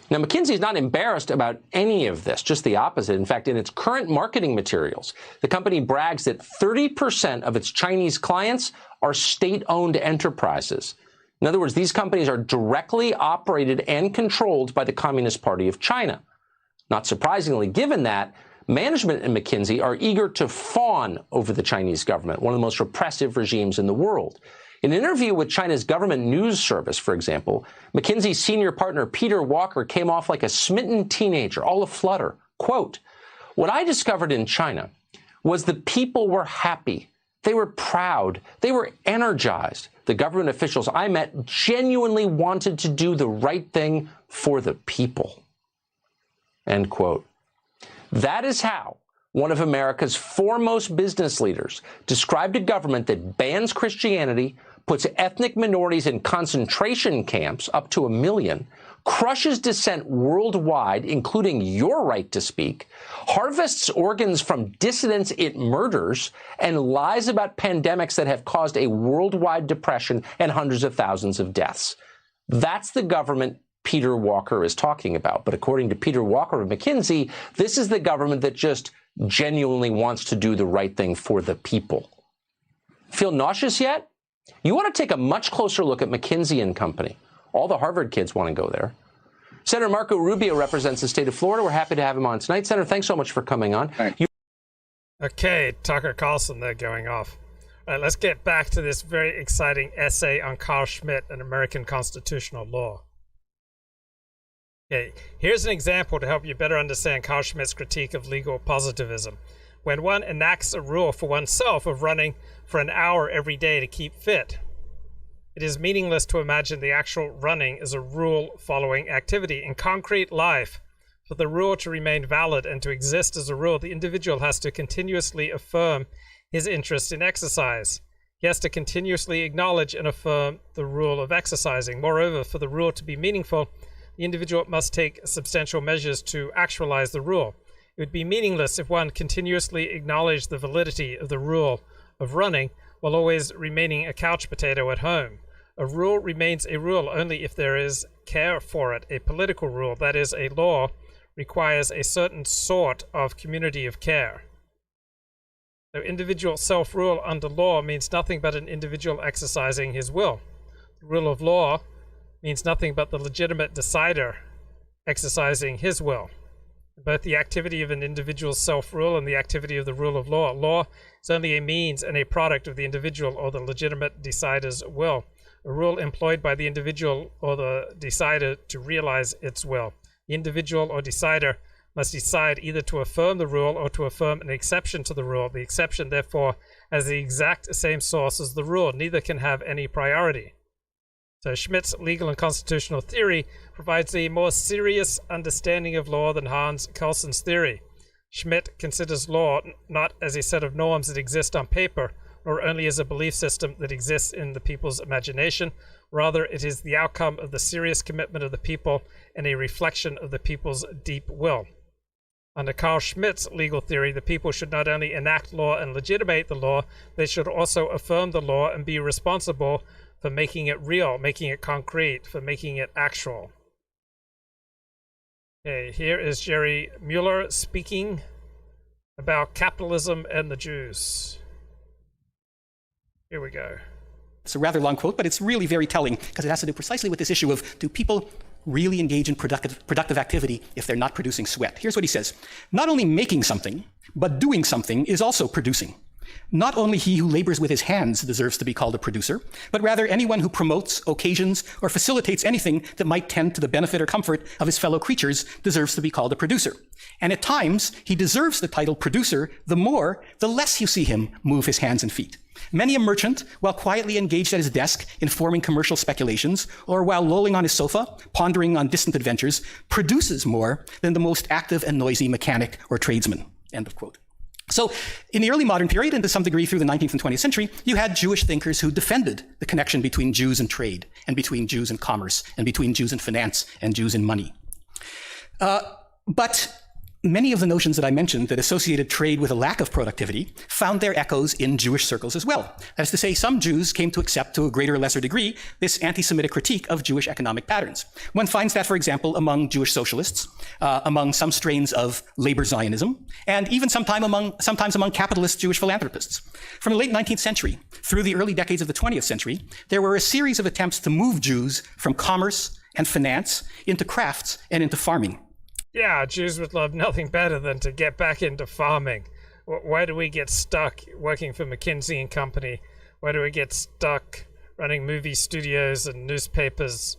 Now, McKinsey is not embarrassed about any of this, just the opposite. In fact, in its current marketing materials, the company brags that 30% of its Chinese clients are state-owned enterprises. In other words, these companies are directly operated and controlled by the Communist Party of China. Not surprisingly, given that, management and McKinsey are eager to fawn over the Chinese government, one of the most repressive regimes in the world. In an interview with China's government news service, for example, McKinsey's senior partner Peter Walker came off like a smitten teenager, all aflutter. Quote, "What I discovered in China was the people were happy. They were proud. They were energized. The government officials I met genuinely wanted to do the right thing for the people." End quote. That is how one of America's foremost business leaders described a government that bans Christianity, puts ethnic minorities in concentration camps, up to 1 million, crushes dissent worldwide, including your right to speak, harvests organs from dissidents it murders, and lies about pandemics that have caused a worldwide depression and hundreds of thousands of deaths. That's the government Peter Walker is talking about. But according to Peter Walker of McKinsey, this is the government that just genuinely wants to do the right thing for the people. Feel nauseous yet? You want to take a much closer look at McKinsey & Company. All the Harvard kids want to go there. Senator Marco Rubio represents the state of Florida. We're happy to have him on tonight. Senator, thanks so much for coming on. Okay, Tucker Carlson, they're going off. All right, let's get back to this very exciting essay on Carl Schmitt and American constitutional law. Okay, here's an example to help you better understand Carl Schmitt's critique of legal positivism. When one enacts a rule for oneself of running for an hour every day to keep fit, It is meaningless to imagine the actual running as a rule-following activity. In concrete life, for the rule to remain valid and to exist as a rule, the individual has to continuously affirm his interest in exercise. He has to continuously acknowledge and affirm the rule of exercising. Moreover, for the rule to be meaningful, the individual must take substantial measures to actualize the rule. It would be meaningless if one continuously acknowledged the validity of the rule of running while always remaining a couch potato at home. A rule remains a rule only if there is care for it. A political rule, that is, a law, requires a certain sort of community of care. So individual self-rule under law means nothing but an individual exercising his will. The rule of law means nothing but the legitimate decider exercising his will. Both the activity of an individual's self-rule and the activity of the rule of law. Law is only a means and a product of the individual or the legitimate decider's will. A rule employed by the individual or the decider to realize its will. The individual or decider must decide either to affirm the rule or to affirm an exception to the rule. The exception, therefore, has the exact same source as the rule. Neither can have any priority. So Schmitt's legal and constitutional theory provides a more serious understanding of law than Hans Carlson's theory. Schmitt considers law not as a set of norms that exist on paper, nor only as a belief system that exists in the people's imagination. Rather, it is the outcome of the serious commitment of the people and a reflection of the people's deep will. Under Carl Schmitt's legal theory, the people should not only enact law and legitimate the law, they should also affirm the law and be responsible for making it real, making it concrete, for making it actual. Okay, here is Jerry Mueller speaking about capitalism and the Jews. Here we go. It's a rather long quote, but it's really very telling because it has to do precisely with this issue of, do people really engage in productive activity if they're not producing sweat? Here's what he says. Not only making something, but doing something is also producing. Not only he who labors with his hands deserves to be called a producer, but rather anyone who promotes, occasions, or facilitates anything that might tend to the benefit or comfort of his fellow creatures deserves to be called a producer. And at times, he deserves the title producer the more, the less you see him move his hands and feet. Many a merchant, while quietly engaged at his desk in forming commercial speculations, or while lolling on his sofa, pondering on distant adventures, produces more than the most active and noisy mechanic or tradesman. End of quote. So in the early modern period, and to some degree through the 19th and 20th century, you had Jewish thinkers who defended the connection between Jews and trade, and between Jews and commerce, and between Jews and finance, and Jews and money. But many of the notions that I mentioned that associated trade with a lack of productivity found their echoes in Jewish circles as well. That is to say, some Jews came to accept to a greater or lesser degree this anti-Semitic critique of Jewish economic patterns. One finds that, for example, among Jewish socialists, among some strains of labor Zionism, and even sometimes among capitalist Jewish philanthropists. From the late 19th century through the early decades of the 20th century, there were a series of attempts to move Jews from commerce and finance into crafts and into farming. Yeah, Jews would love nothing better than to get back into farming. Why do we get stuck working for McKinsey and Company? Why do we get stuck running movie studios and newspapers?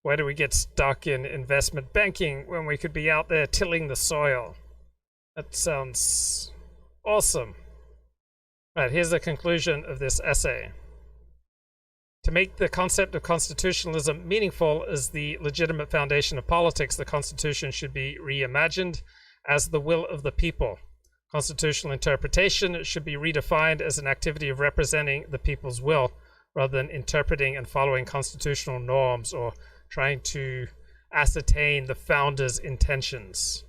Why do we get stuck in investment banking when we could be out there tilling the soil? That sounds awesome. Right, here's the conclusion of this essay. To make the concept of constitutionalism meaningful as the legitimate foundation of politics, the Constitution should be reimagined as the will of the people. Constitutional interpretation should be redefined as an activity of representing the people's will, rather than interpreting and following constitutional norms or trying to ascertain the founders' intentions.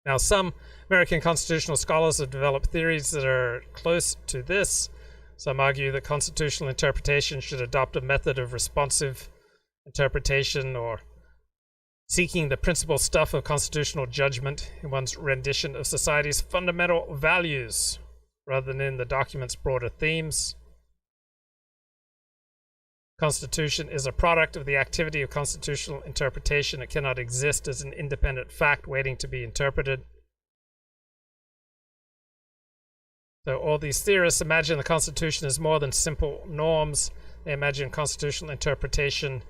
Now, some American constitutional scholars have developed theories that are close to this. Some argue that constitutional interpretation should adopt a method of responsive interpretation or seeking the principal stuff of constitutional judgment in one's rendition of society's fundamental values, rather than in the document's broader themes. Constitution is a product of the activity of constitutional interpretation. It cannot exist as an independent fact waiting to be interpreted. So all these theorists imagine the Constitution as more than simple norms. They imagine constitutional interpretation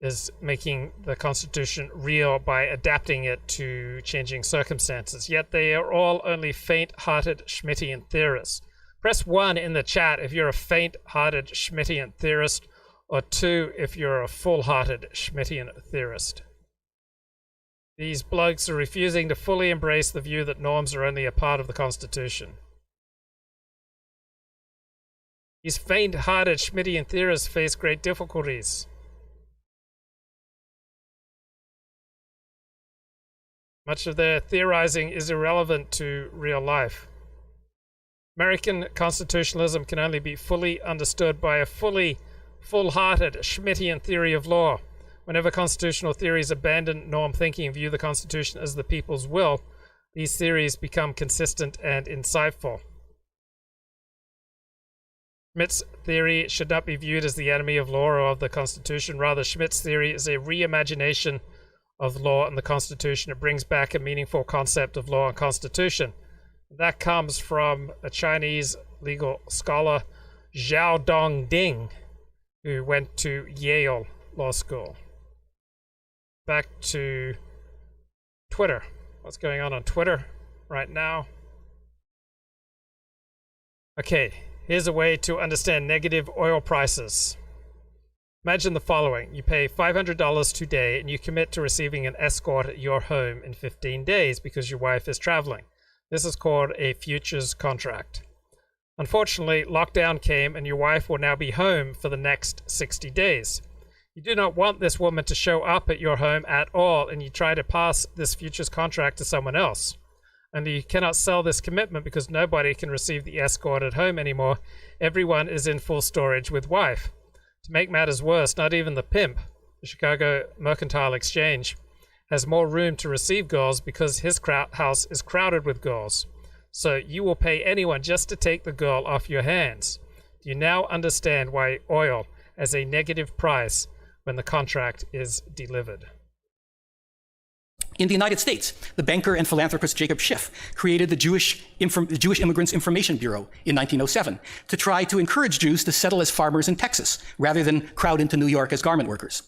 is making the Constitution real by adapting it to changing circumstances. Yet they are all only faint-hearted Schmittian theorists. Press 1 in the chat if you're a faint-hearted Schmittian theorist, or 2 if you're a full-hearted Schmittian theorist. These blokes are refusing to fully embrace the view that norms are only a part of the Constitution. These faint-hearted Schmittian theorists face great difficulties. Much of their theorizing is irrelevant to real life. American constitutionalism can only be fully understood by a full-hearted Schmittian theory of law. Whenever constitutional theories abandon norm thinking and view the Constitution as the people's will, these theories become consistent and insightful. Schmitt's theory should not be viewed as the enemy of law or of the Constitution. Rather, Schmitt's theory is a reimagination of law and the Constitution. It brings back a meaningful concept of law and Constitution. That comes from a Chinese legal scholar, Zhao Dongding, who went to Yale Law School. Back to Twitter. What's going on Twitter right now? Okay, here's a way to understand negative oil prices. Imagine the following. You pay $500 today and you commit to receiving an escort at your home in 15 days because your wife is traveling. This is called a futures contract. Unfortunately, lockdown came and your wife will now be home for the next 60 days. You do not want this woman to show up at your home at all, and you try to pass this futures contract to someone else. And you cannot sell this commitment because nobody can receive the escort at home anymore. Everyone is in full storage with wife. To make matters worse, not even the pimp, the Chicago Mercantile Exchange, has more room to receive girls because his house is crowded with girls. So you will pay anyone just to take the girl off your hands. Do you now understand why oil has a negative price when the contract is delivered? In the United States, the banker and philanthropist Jacob Schiff created the Jewish Immigrants Information Bureau in 1907 to try to encourage Jews to settle as farmers in Texas rather than crowd into New York as garment workers.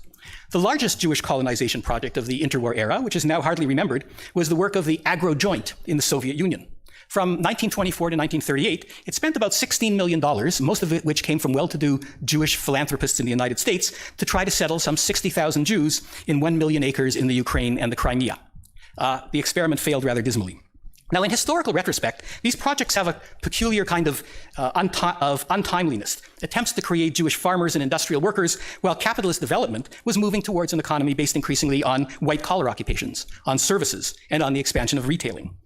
The largest Jewish colonization project of the interwar era, which is now hardly remembered, was the work of the Agro Joint in the Soviet Union. From 1924 to 1938, it spent about $16 million, most of it which came from well-to-do Jewish philanthropists in the United States, to try to settle some 60,000 Jews in 1 million acres in the Ukraine and the Crimea. The experiment failed rather dismally. Now, in historical retrospect, these projects have a peculiar kind of untimeliness, attempts to create Jewish farmers and industrial workers, while capitalist development was moving towards an economy based increasingly on white-collar occupations, on services, and on the expansion of retailing.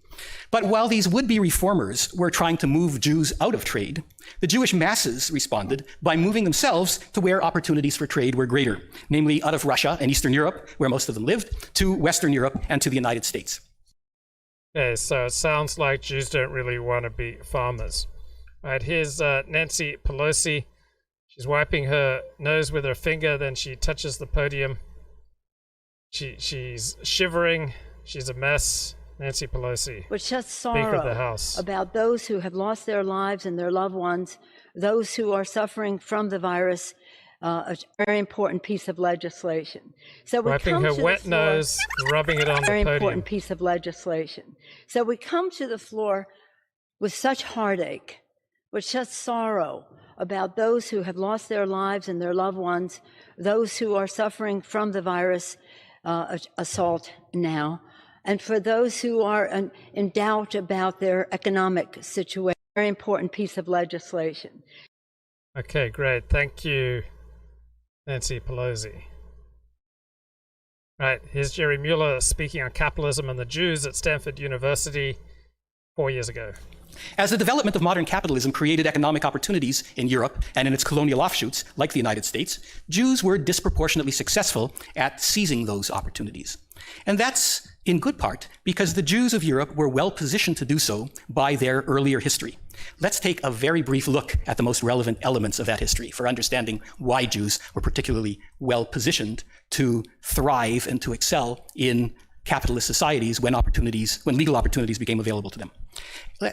But while these would-be reformers were trying to move Jews out of trade, the Jewish masses responded by moving themselves to where opportunities for trade were greater, namely out of Russia and Eastern Europe, where most of them lived, to Western Europe and to the United States. Okay, so it sounds like Jews don't really want to be farmers. All right, here's Nancy Pelosi. She's wiping her nose with her finger, then she touches the podium. She's shivering. She's a mess. Nancy Pelosi, which sheds Speaker of the House. sorrow about those who have lost their lives and their loved ones, those who are suffering from the virus, a very important piece of legislation. So we wiping come her to wet the floor, nose, rubbing it on the very podium. important piece of legislation. So we come to the floor with such heartache, which sheds sorrow about those who have lost their lives and their loved ones, those who are suffering from the virus assault now, and for those who are in doubt about their economic situation. Very important piece of legislation. Okay, great. Thank you, Nancy Pelosi. Right, here's Jerry Mueller speaking on capitalism and the Jews at Stanford University 4 years ago. As the development of modern capitalism created economic opportunities in Europe and in its colonial offshoots, like the United States, Jews were disproportionately successful at seizing those opportunities. And that's in good part because the Jews of Europe were well positioned to do so by their earlier history. Let's take a very brief look at the most relevant elements of that history for understanding why Jews were particularly well positioned to thrive and to excel in capitalist societies when legal opportunities became available to them.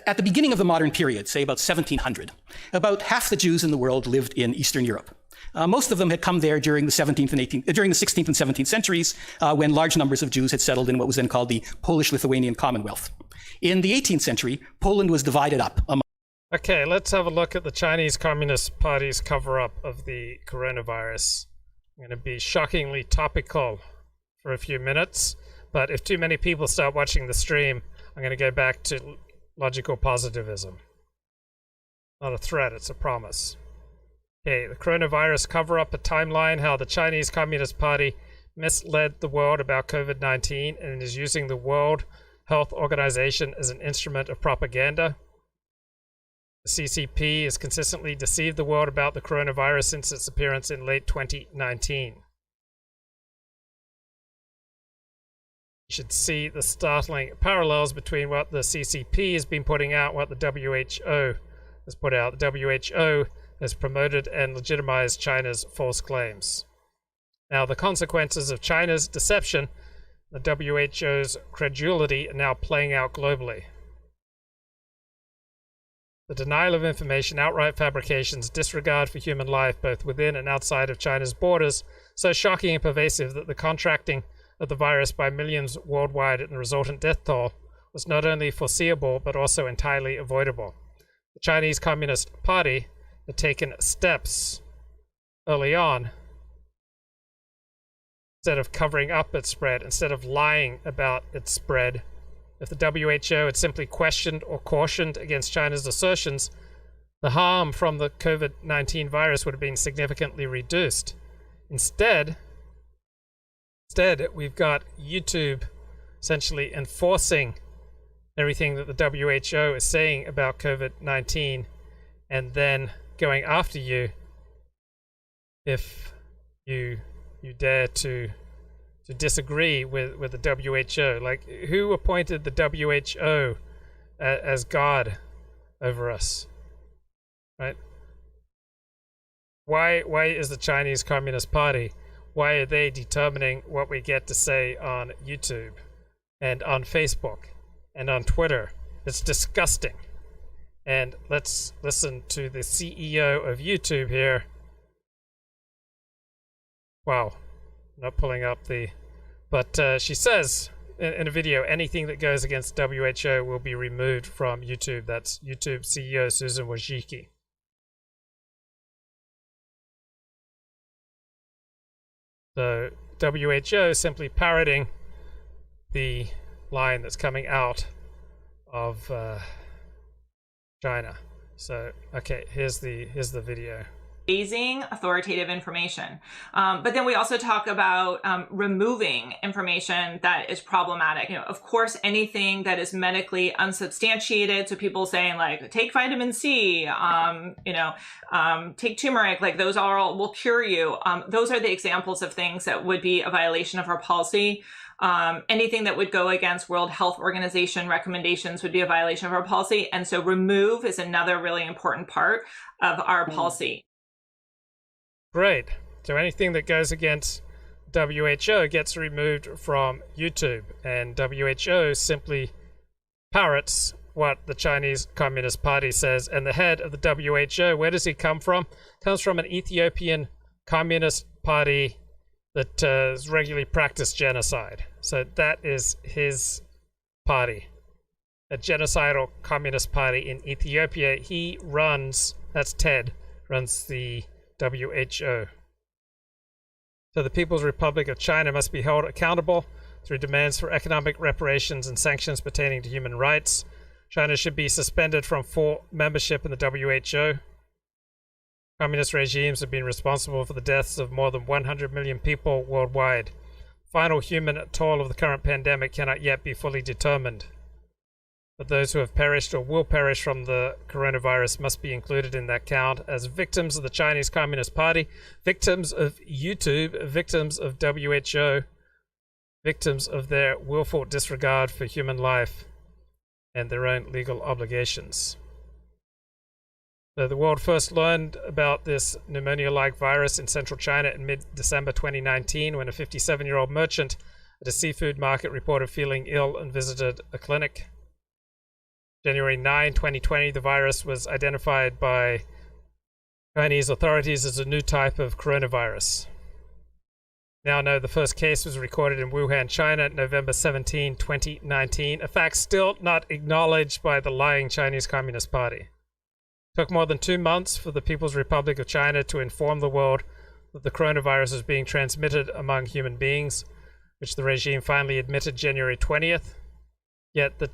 At the beginning of the modern period, say about 1700, about half the Jews in the world lived in Eastern Europe. Most of them had come there during the 16th and 17th centuries, when large numbers of Jews had settled in what was then called the Polish-Lithuanian Commonwealth. In the 18th century, Poland was divided up among Okay, let's have a look at the Chinese Communist Party's cover-up of the coronavirus. I'm going to be shockingly topical for a few minutes, but if too many people start watching the stream, I'm going to go back to logical positivism. Not a threat, it's a promise. Okay, the coronavirus cover-up, a timeline, how the Chinese Communist Party misled the world about COVID-19 and is using the World Health Organization as an instrument of propaganda. The CCP has consistently deceived the world about the coronavirus since its appearance in late 2019. You should see the startling parallels between what the CCP has been putting out and what the WHO has put out. The WHO has promoted and legitimized China's false claims. Now, the consequences of China's deception, the WHO's credulity, are now playing out globally. The denial of information, outright fabrications, disregard for human life, both within and outside of China's borders, so shocking and pervasive that the contracting of the virus by millions worldwide and the resultant death toll was not only foreseeable, but also entirely avoidable. The Chinese Communist Party had taken steps early on. Instead of covering up its spread, instead of lying about its spread, if the WHO had simply questioned or cautioned against China's assertions, the harm from the COVID-19 virus would have been significantly reduced. Instead, we've got YouTube essentially enforcing everything that the WHO is saying about COVID-19 and then going after you if you dare to disagree with the WHO. Like, who appointed the WHO as God over us, right? Why is the Chinese Communist Party, why are they determining what we get to say on YouTube and on Facebook and on Twitter? It's disgusting. And let's listen to the CEO of YouTube here. Wow, I'm not pulling up the... But she says in a video, anything that goes against WHO will be removed from YouTube. That's YouTube CEO Susan Wojcicki. So WHO simply parroting the line that's coming out of China. So okay, here's the video. Raising authoritative information. But then we also talk about removing information that is problematic. You know, of course, anything that is medically unsubstantiated. So people saying like, take vitamin C, take turmeric, like those are all will cure you. Those are the examples of things that would be a violation of our policy. Anything that would go against World Health Organization recommendations would be a violation of our policy. And so remove is another really important part of our policy. Great. So anything that goes against WHO gets removed from YouTube, and WHO simply parrots what the Chinese Communist Party says. And the head of the WHO, where does he come from? Comes from an Ethiopian Communist Party that has regularly practiced genocide. So that is his party, a genocidal Communist Party in Ethiopia. He runs, that's Ted, runs the WHO. So the People's Republic of China must be held accountable through demands for economic reparations and sanctions pertaining to human rights. China should be suspended from full membership in the WHO. Communist regimes have been responsible for the deaths of more than 100 million people worldwide. Final human toll of the current pandemic cannot yet be fully determined. But those who have perished or will perish from the coronavirus must be included in that count as victims of the Chinese Communist Party, victims of YouTube, victims of WHO, victims of their willful disregard for human life and their own legal obligations. So the world first learned about this pneumonia-like virus in central China in mid-December 2019 when a 57-year-old merchant at a seafood market reported feeling ill and visited a clinic. January 9, 2020, the virus was identified by Chinese authorities as a new type of coronavirus. Now know the first case was recorded in Wuhan, China, November 17, 2019, a fact still not acknowledged by the lying Chinese Communist Party. Took more than 2 months for the People's Republic of China to inform the world that the coronavirus was being transmitted among human beings, which the regime finally admitted January 20th. Yet the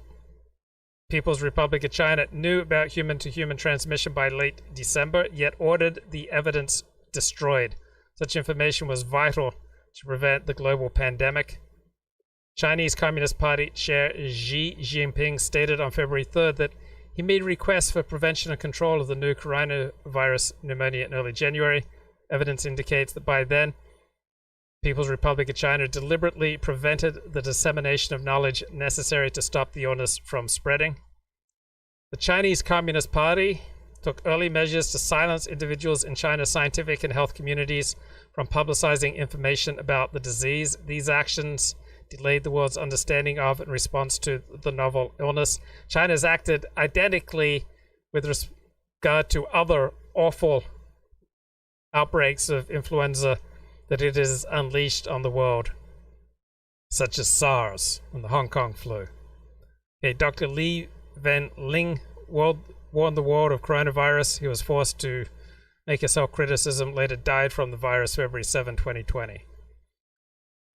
People's Republic of China knew about human-to-human transmission by late December, yet ordered the evidence destroyed. Such information was vital to prevent the global pandemic. Chinese Communist Party Chair Xi Jinping stated on February 3rd that he made requests for prevention and control of the new coronavirus pneumonia in early January. Evidence indicates that by then, People's Republic of China deliberately prevented the dissemination of knowledge necessary to stop the illness from spreading. The Chinese Communist Party took early measures to silence individuals in China's scientific and health communities from publicizing information about the disease. These actions delayed the world's understanding of and response to the novel illness. China has acted identically with regard to other awful outbreaks of influenza that it has unleashed on the world, such as SARS and the Hong Kong flu. Okay, Dr. Li Wenling warned the world of coronavirus. He was forced to make a self-criticism, later died from the virus February 7, 2020.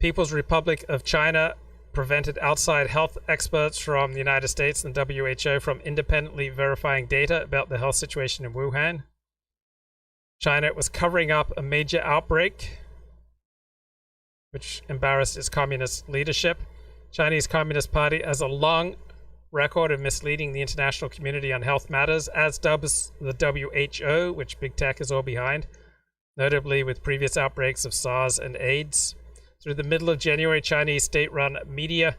People's Republic of China prevented outside health experts from the United States and WHO from independently verifying data about the health situation in Wuhan. China was covering up a major outbreak, which embarrassed its communist leadership. Chinese Communist Party has a long record of misleading the international community on health matters, as does the WHO, which big tech is all behind, notably with previous outbreaks of SARS and AIDS. Through the middle of January, Chinese state-run media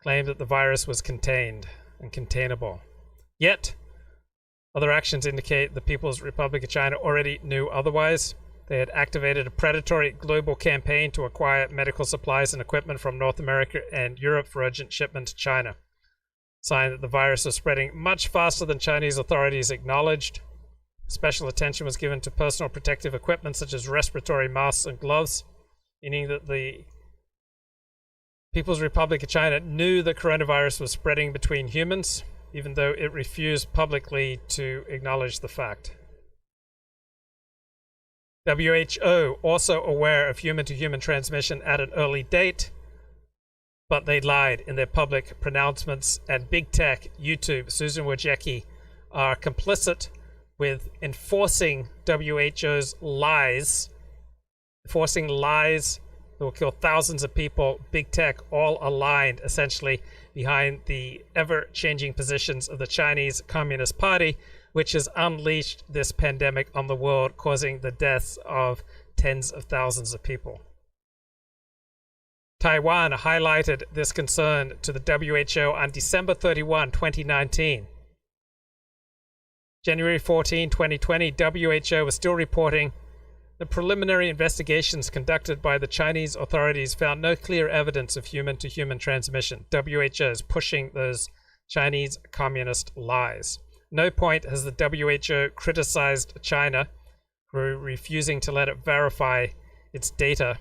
claimed that the virus was contained and containable. Yet, other actions indicate the People's Republic of China already knew otherwise. They had activated a predatory global campaign to acquire medical supplies and equipment from North America and Europe for urgent shipment to China. Sign that the virus was spreading much faster than Chinese authorities acknowledged. Special attention was given to personal protective equipment such as respiratory masks and gloves, meaning that the People's Republic of China knew that coronavirus was spreading between humans, even though it refused publicly to acknowledge the fact. WHO also aware of human-to-human transmission at an early date, but they lied in their public pronouncements, and big tech, YouTube, Susan Wojcicki, are complicit with enforcing WHO's lies, enforcing lies that will kill thousands of people. Big tech all aligned essentially behind the ever-changing positions of the Chinese Communist Party, which has unleashed this pandemic on the world, causing the deaths of tens of thousands of people. Taiwan highlighted this concern to the WHO on December 31, 2019. January 14, 2020, WHO was still reporting the preliminary investigations conducted by the Chinese authorities found no clear evidence of human-to-human transmission. WHO is pushing those Chinese communist lies. No point has the WHO criticized China for refusing to let it verify its data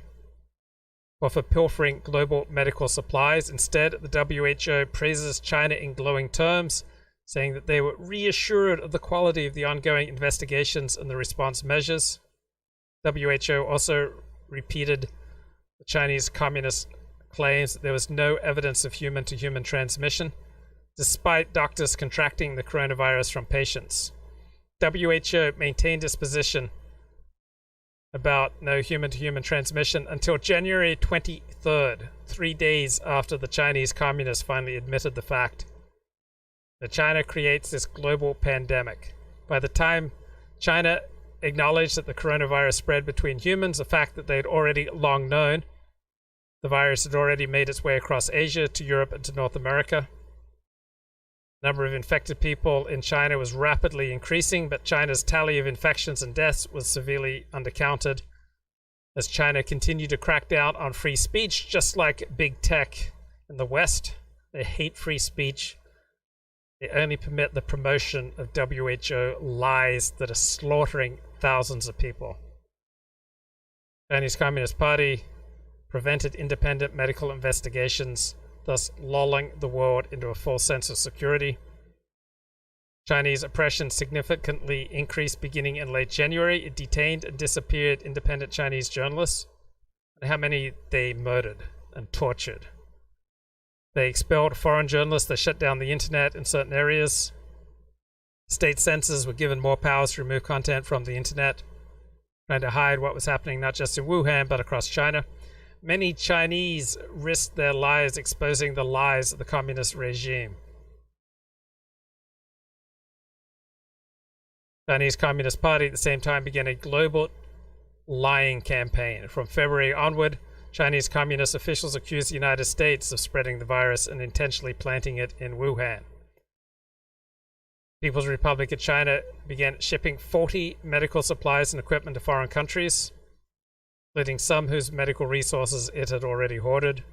or for pilfering global medical supplies. Instead, the WHO praises China in glowing terms, saying that they were reassured of the quality of the ongoing investigations and the response measures. WHO also repeated the Chinese Communist claims that there was no evidence of human-to-human transmission, despite doctors contracting the coronavirus from patients. WHO maintained its position about no human-to-human transmission until January 23rd, 3 days after the Chinese Communists finally admitted the fact that China creates this global pandemic. By the time China acknowledged that the coronavirus spread between humans, a fact that they had already long known, the virus had already made its way across Asia to Europe and to North America. The number of infected people in China was rapidly increasing, but China's tally of infections and deaths was severely undercounted as China continued to crack down on free speech, just like big tech in the West. They hate free speech. They only permit the promotion of WHO lies that are slaughtering thousands of people. The Chinese Communist Party prevented independent medical investigations, thus lulling the world into a false sense of security. Chinese oppression significantly increased beginning in late January. It detained and disappeared independent Chinese journalists, and how many they murdered and tortured. They expelled foreign journalists. They shut down the internet in certain areas. State censors were given more powers to remove content from the internet, trying to hide what was happening not just in Wuhan but across China. Many Chinese risked their lives exposing the lies of the communist regime. Chinese Communist Party at the same time began a global lying campaign. From February onward, Chinese communist officials accused the United States of spreading the virus and intentionally planting it in Wuhan. People's Republic of China began shipping 40 medical supplies and equipment to foreign countries, including some whose medical resources it had already hoarded.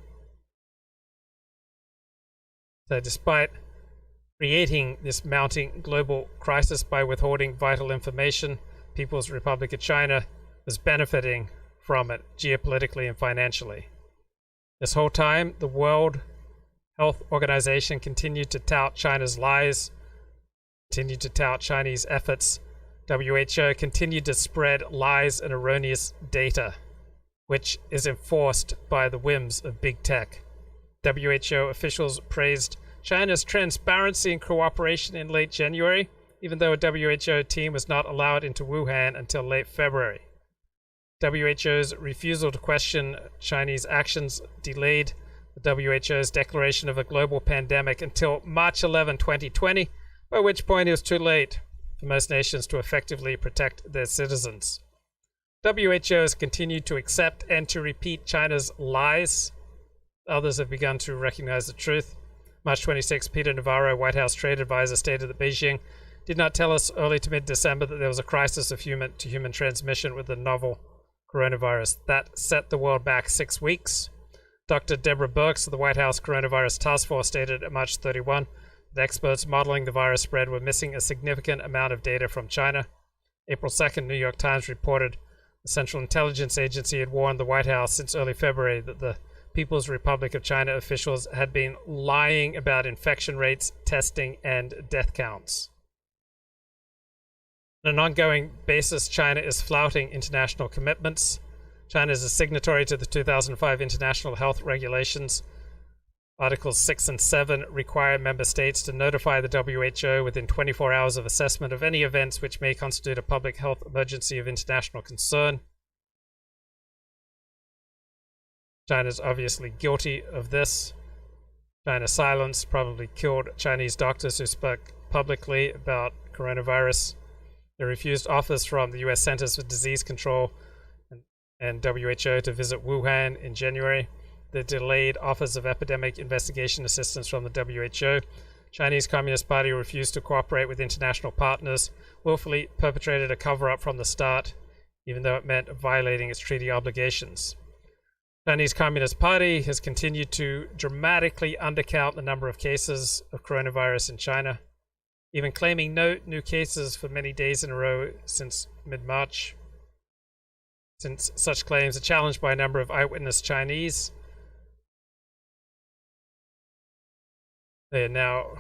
So despite creating this mounting global crisis by withholding vital information, People's Republic of China was benefiting from it geopolitically and financially. This whole time, the World Health Organization continued to tout China's lies, continued to tout Chinese efforts. WHO continued to spread lies and erroneous data, which is enforced by the whims of big tech. WHO officials praised China's transparency and cooperation in late January, even though a WHO team was not allowed into Wuhan until late February. WHO's refusal to question Chinese actions delayed the WHO's declaration of a global pandemic until March 11, 2020, by which point it was too late for most nations to effectively protect their citizens. WHO has continued to accept and to repeat China's lies. Others have begun to recognize the truth. March 26, Peter Navarro, White House trade advisor, stated that Beijing did not tell us early to mid-December that there was a crisis of human-to-human transmission with the novel coronavirus. That set the world back 6 weeks. Dr. Deborah Birx of the White House Coronavirus Task Force stated at March 31 that experts modeling the virus spread were missing a significant amount of data from China. April 2nd, New York Times reported the Central Intelligence Agency had warned the White House since early February that the People's Republic of China officials had been lying about infection rates, testing, and death counts. On an ongoing basis, China is flouting international commitments. China is a signatory to the 2005 International Health Regulations. Articles 6 and 7 require member states to notify the WHO within 24 hours of assessment of any events which may constitute a public health emergency of international concern. China is obviously guilty of this. China's silence probably killed Chinese doctors who spoke publicly about coronavirus. They refused offers from the US Centers for Disease Control and WHO to visit Wuhan in January. They delayed offers of epidemic investigation assistance from the WHO. Chinese Communist Party refused to cooperate with international partners, willfully perpetrated a cover-up from the start, even though it meant violating its treaty obligations. Chinese Communist Party has continued to dramatically undercount the number of cases of coronavirus in China, even claiming no new cases for many days in a row since mid-March. Since such claims are challenged by a number of eyewitness Chinese, they are now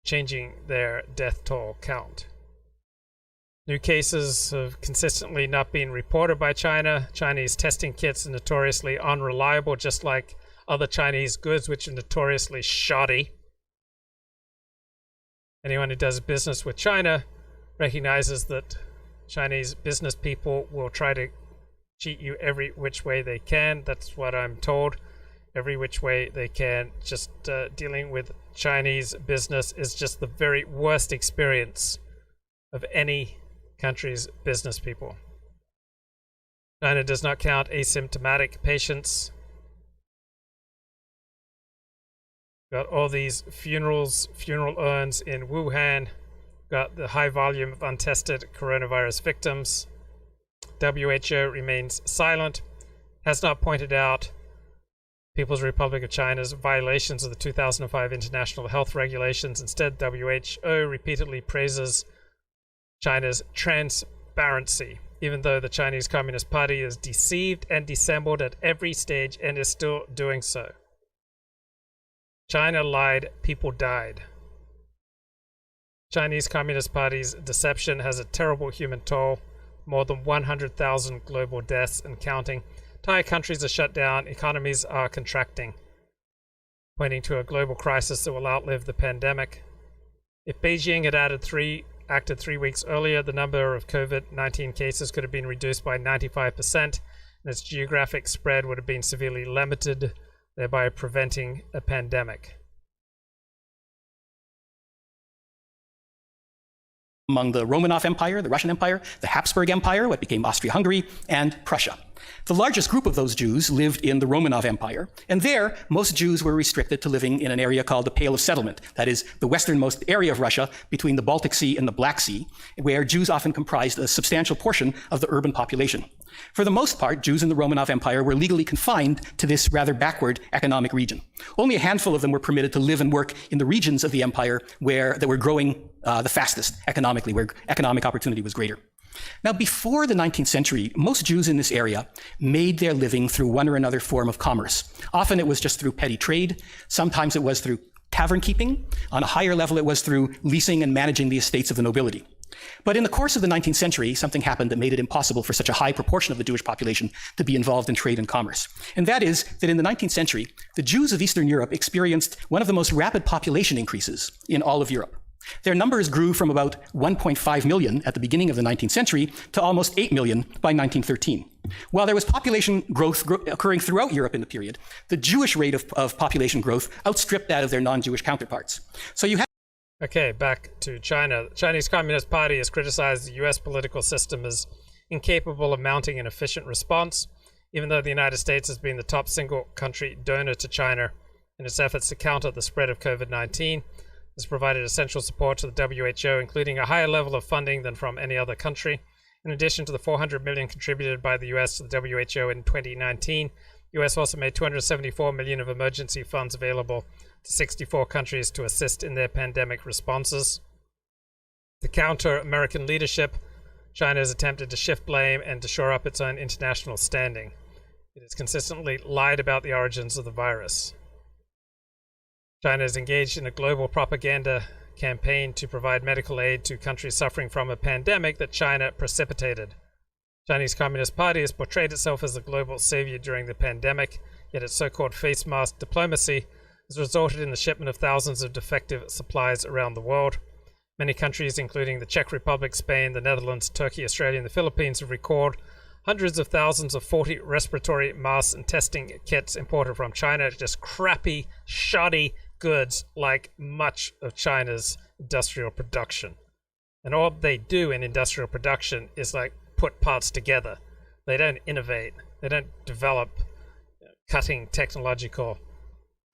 changing their death toll count. New cases have consistently not been reported by China. Chinese testing kits are notoriously unreliable, just like other Chinese goods, which are notoriously shoddy. Anyone who does business with China recognizes that Chinese business people will try to cheat you every which way they can. That's what I'm told. Every which way they can. Just dealing with Chinese business is just the very worst experience of any country's business people. China does not count asymptomatic patients. Got all these funeral urns in Wuhan. Got the high volume of untested coronavirus victims. WHO remains silent, has not pointed out People's Republic of China's violations of the 2005 International Health Regulations. Instead, WHO repeatedly praises China's transparency, even though the Chinese Communist Party is deceived and dissembled at every stage and is still doing so. China lied, people died. Chinese Communist Party's deception has a terrible human toll, more than 100,000 global deaths and counting. Entire countries are shut down, economies are contracting, pointing to a global crisis that will outlive the pandemic. If Beijing had acted 3 weeks earlier, the number of COVID-19 cases could have been reduced by 95%, and its geographic spread would have been severely limited, thereby preventing a pandemic. Among the Romanov Empire, the Russian Empire, the Habsburg Empire, what became Austria-Hungary, and Prussia. The largest group of those Jews lived in the Romanov Empire, and there, most Jews were restricted to living in an area called the Pale of Settlement, that is, the westernmost area of Russia between the Baltic Sea and the Black Sea, where Jews often comprised a substantial portion of the urban population. For the most part, Jews in the Romanov Empire were legally confined to this rather backward economic region. Only a handful of them were permitted to live and work in the regions of the empire that were growing the fastest economically, where economic opportunity was greater. Now, before the 19th century, most Jews in this area made their living through one or another form of commerce. Often it was just through petty trade. Sometimes it was through tavern keeping. On a higher level, it was through leasing and managing the estates of the nobility. But in the course of the 19th century, something happened that made it impossible for such a high proportion of the Jewish population to be involved in trade and commerce. And that is that in the 19th century, the Jews of Eastern Europe experienced one of the most rapid population increases in all of Europe. Their numbers grew from about 1.5 million at the beginning of the 19th century to almost 8 million by 1913. While there was population growth occurring throughout Europe in the period, the Jewish rate of population growth outstripped that of their non-Jewish counterparts. So you have Okay, back to China. The Chinese Communist Party has criticized the US political system as incapable of mounting an efficient response, even though the United States has been the top single country donor to China in its efforts to counter the spread of COVID-19. Has provided essential support to the WHO, including a higher level of funding than from any other country. In addition to the $400 million contributed by the US to the WHO in 2019, the US also made $274 million of emergency funds available to 64 countries to assist in their pandemic responses. To counter American leadership, China has attempted to shift blame and to shore up its own international standing. It has consistently lied about the origins of the virus. China is engaged in a global propaganda campaign to provide medical aid to countries suffering from a pandemic that China precipitated. Chinese Communist Party has portrayed itself as a global savior during the pandemic, yet its so-called face mask diplomacy has resulted in the shipment of thousands of defective supplies around the world. Many countries, including the Czech Republic, Spain, the Netherlands, Turkey, Australia, and the Philippines, have recalled hundreds of thousands of faulty respiratory masks and testing kits imported from China. Just crappy, shoddy goods like much of China's industrial production. And all they do in industrial production is like put parts together. They don't innovate. They don't develop cutting technological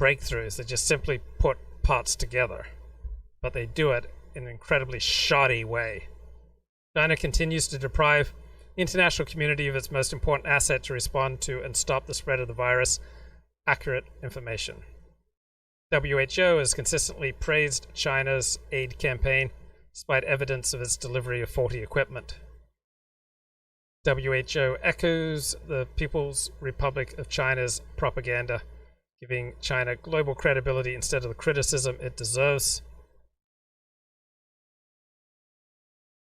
breakthroughs. They just simply put parts together. But they do it in an incredibly shoddy way. China continues to deprive the international community of its most important asset to respond to and stop the spread of the virus: accurate information. WHO has consistently praised China's aid campaign, despite evidence of its delivery of faulty equipment. WHO echoes the People's Republic of China's propaganda, giving China global credibility instead of the criticism it deserves.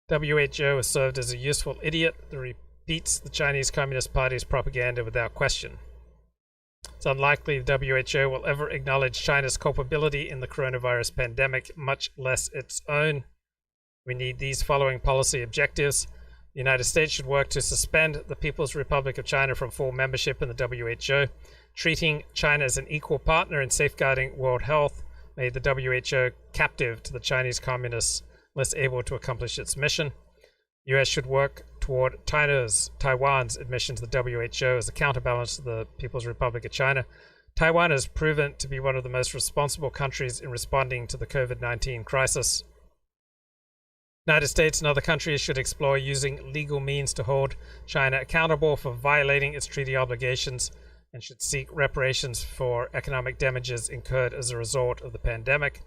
WHO has served as a useful idiot that repeats the Chinese Communist Party's propaganda without question. It's unlikely the WHO will ever acknowledge China's culpability in the coronavirus pandemic, much less its own. We need these following policy objectives. The United States should work to suspend the People's Republic of China from full membership in the WHO. Treating China as an equal partner in safeguarding world health made the WHO captive to the Chinese communists, less able to accomplish its mission. The US should work toward Taiwan's admission to the WHO as a counterbalance to the People's Republic of China. Taiwan has proven to be one of the most responsible countries in responding to the COVID-19 crisis. The United States and other countries should explore using legal means to hold China accountable for violating its treaty obligations and should seek reparations for economic damages incurred as a result of the pandemic.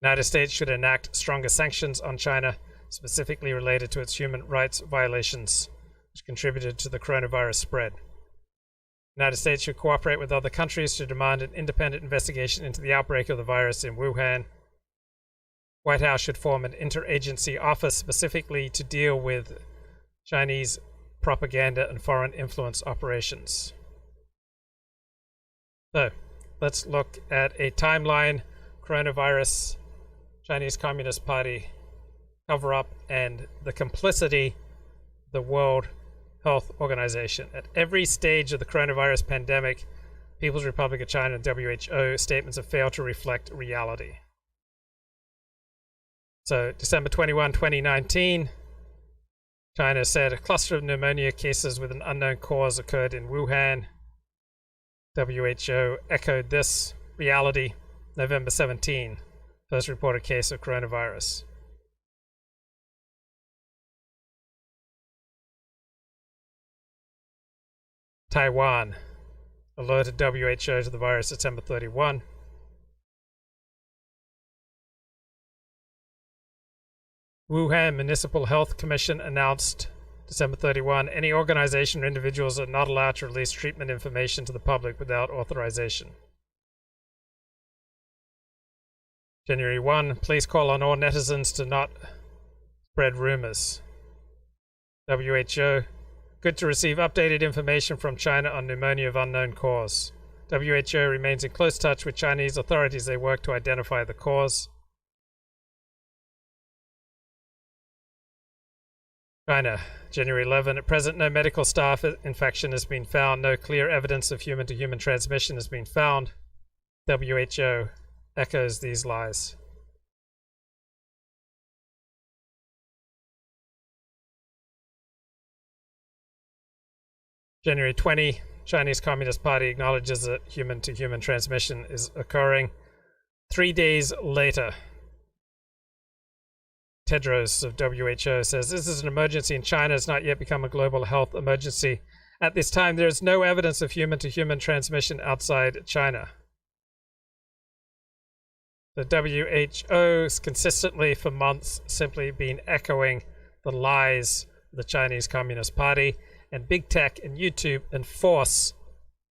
The United States should enact stronger sanctions on China, specifically related to its human rights violations, which contributed to the coronavirus spread. The United States should cooperate with other countries to demand an independent investigation into the outbreak of the virus in Wuhan. White House should form an interagency office specifically to deal with Chinese propaganda and foreign influence operations. So, let's look at a timeline: coronavirus, Chinese Communist Party cover-up, and the complicity of the World Health Organization. At every stage of the coronavirus pandemic, People's Republic of China and WHO statements have failed to reflect reality. So, December 21, 2019, China said a cluster of pneumonia cases with an unknown cause occurred in Wuhan. WHO echoed this reality. November 17, first reported case of coronavirus. Taiwan alerted WHO to the virus September 31. Wuhan Municipal Health Commission announced December 31, any organization or individuals are not allowed to release treatment information to the public without authorization. January 1, please call on all netizens to not spread rumors. WHO, good to receive updated information from China on pneumonia of unknown cause. WHO remains in close touch with Chinese authorities. They work to identify the cause. China, January 11. At present, no medical staff infection has been found. No clear evidence of human-to-human transmission has been found. WHO echoes these lies. January 20, Chinese Communist Party acknowledges that human-to-human transmission is occurring. 3 days later, Tedros of WHO says, this is an emergency in China. It's not yet become a global health emergency. At this time, there is no evidence of human-to-human transmission outside China. The WHO has consistently for months simply been echoing the lies of the Chinese Communist Party, and big tech and YouTube enforce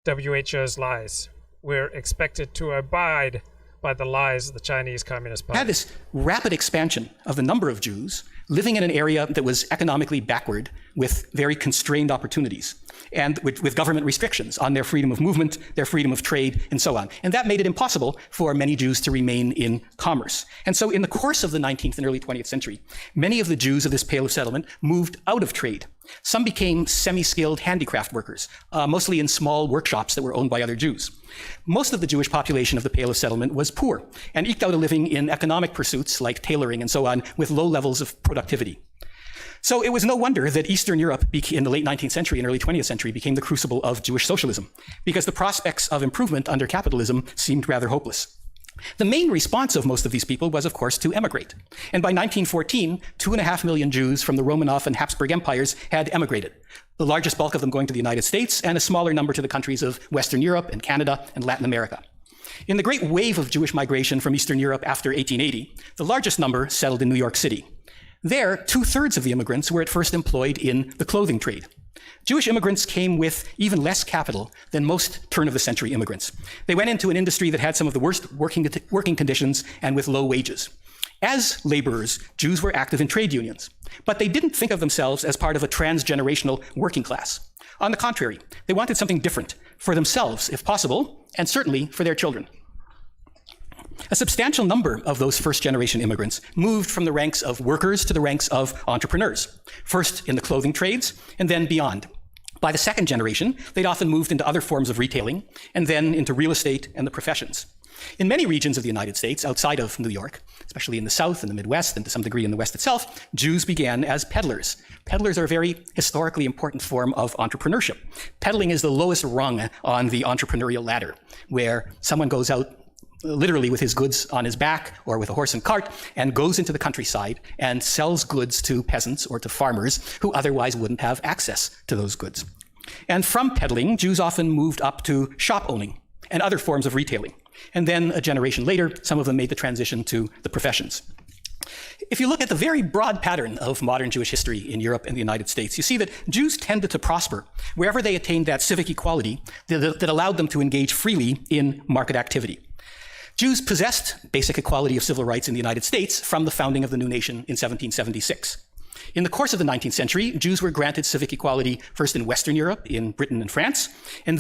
WHO's lies. We're expected to abide by the lies of the Chinese Communist Party. Had this rapid expansion of the number of Jews living in an area that was economically backward with very constrained opportunities and with government restrictions on their freedom of movement, their freedom of trade, and so on. And that made it impossible for many Jews to remain in commerce. And so in the course of the 19th and early 20th century, many of the Jews of this Pale of Settlement moved out of trade. Some became semi-skilled handicraft workers, mostly in small workshops that were owned by other Jews. Most of the Jewish population of the Pale of Settlement was poor and eked out a living in economic pursuits like tailoring and so on with low levels of productivity. So it was no wonder that Eastern Europe in the late 19th century and early 20th century became the crucible of Jewish socialism, because the prospects of improvement under capitalism seemed rather hopeless. The main response of most of these people was, of course, to emigrate. And by 1914, 2.5 million Jews from the Romanov and Habsburg empires had emigrated, the largest bulk of them going to the United States and a smaller number to the countries of Western Europe and Canada and Latin America. In the great wave of Jewish migration from Eastern Europe after 1880, the largest number settled in New York City. There, 2/3 of the immigrants were at first employed in the clothing trade. Jewish immigrants came with even less capital than most turn-of-the-century immigrants. They went into an industry that had some of the worst working conditions and with low wages. As laborers, Jews were active in trade unions, but they didn't think of themselves as part of a transgenerational working class. On the contrary, they wanted something different for themselves, if possible, and certainly for their children. A substantial number of those first-generation immigrants moved from the ranks of workers to the ranks of entrepreneurs, first in the clothing trades and then beyond. By the second generation, they'd often moved into other forms of retailing and then into real estate and the professions. In many regions of the United States, outside of New York, especially in the South and the Midwest and to some degree in the West itself, Jews began as peddlers. Peddlers are a very historically important form of entrepreneurship. Peddling is the lowest rung on the entrepreneurial ladder, where someone goes out literally with his goods on his back or with a horse and cart and goes into the countryside and sells goods to peasants or to farmers who otherwise wouldn't have access to those goods. And from peddling, Jews often moved up to shop owning and other forms of retailing. And then a generation later, some of them made the transition to the professions. If you look at the very broad pattern of modern Jewish history in Europe and the United States, you see that Jews tended to prosper wherever they attained that civic equality that allowed them to engage freely in market activity. Jews possessed basic equality of civil rights in the United States from the founding of the new nation in 1776. In the course of the 19th century, Jews were granted civic equality first in Western Europe, in Britain and France, and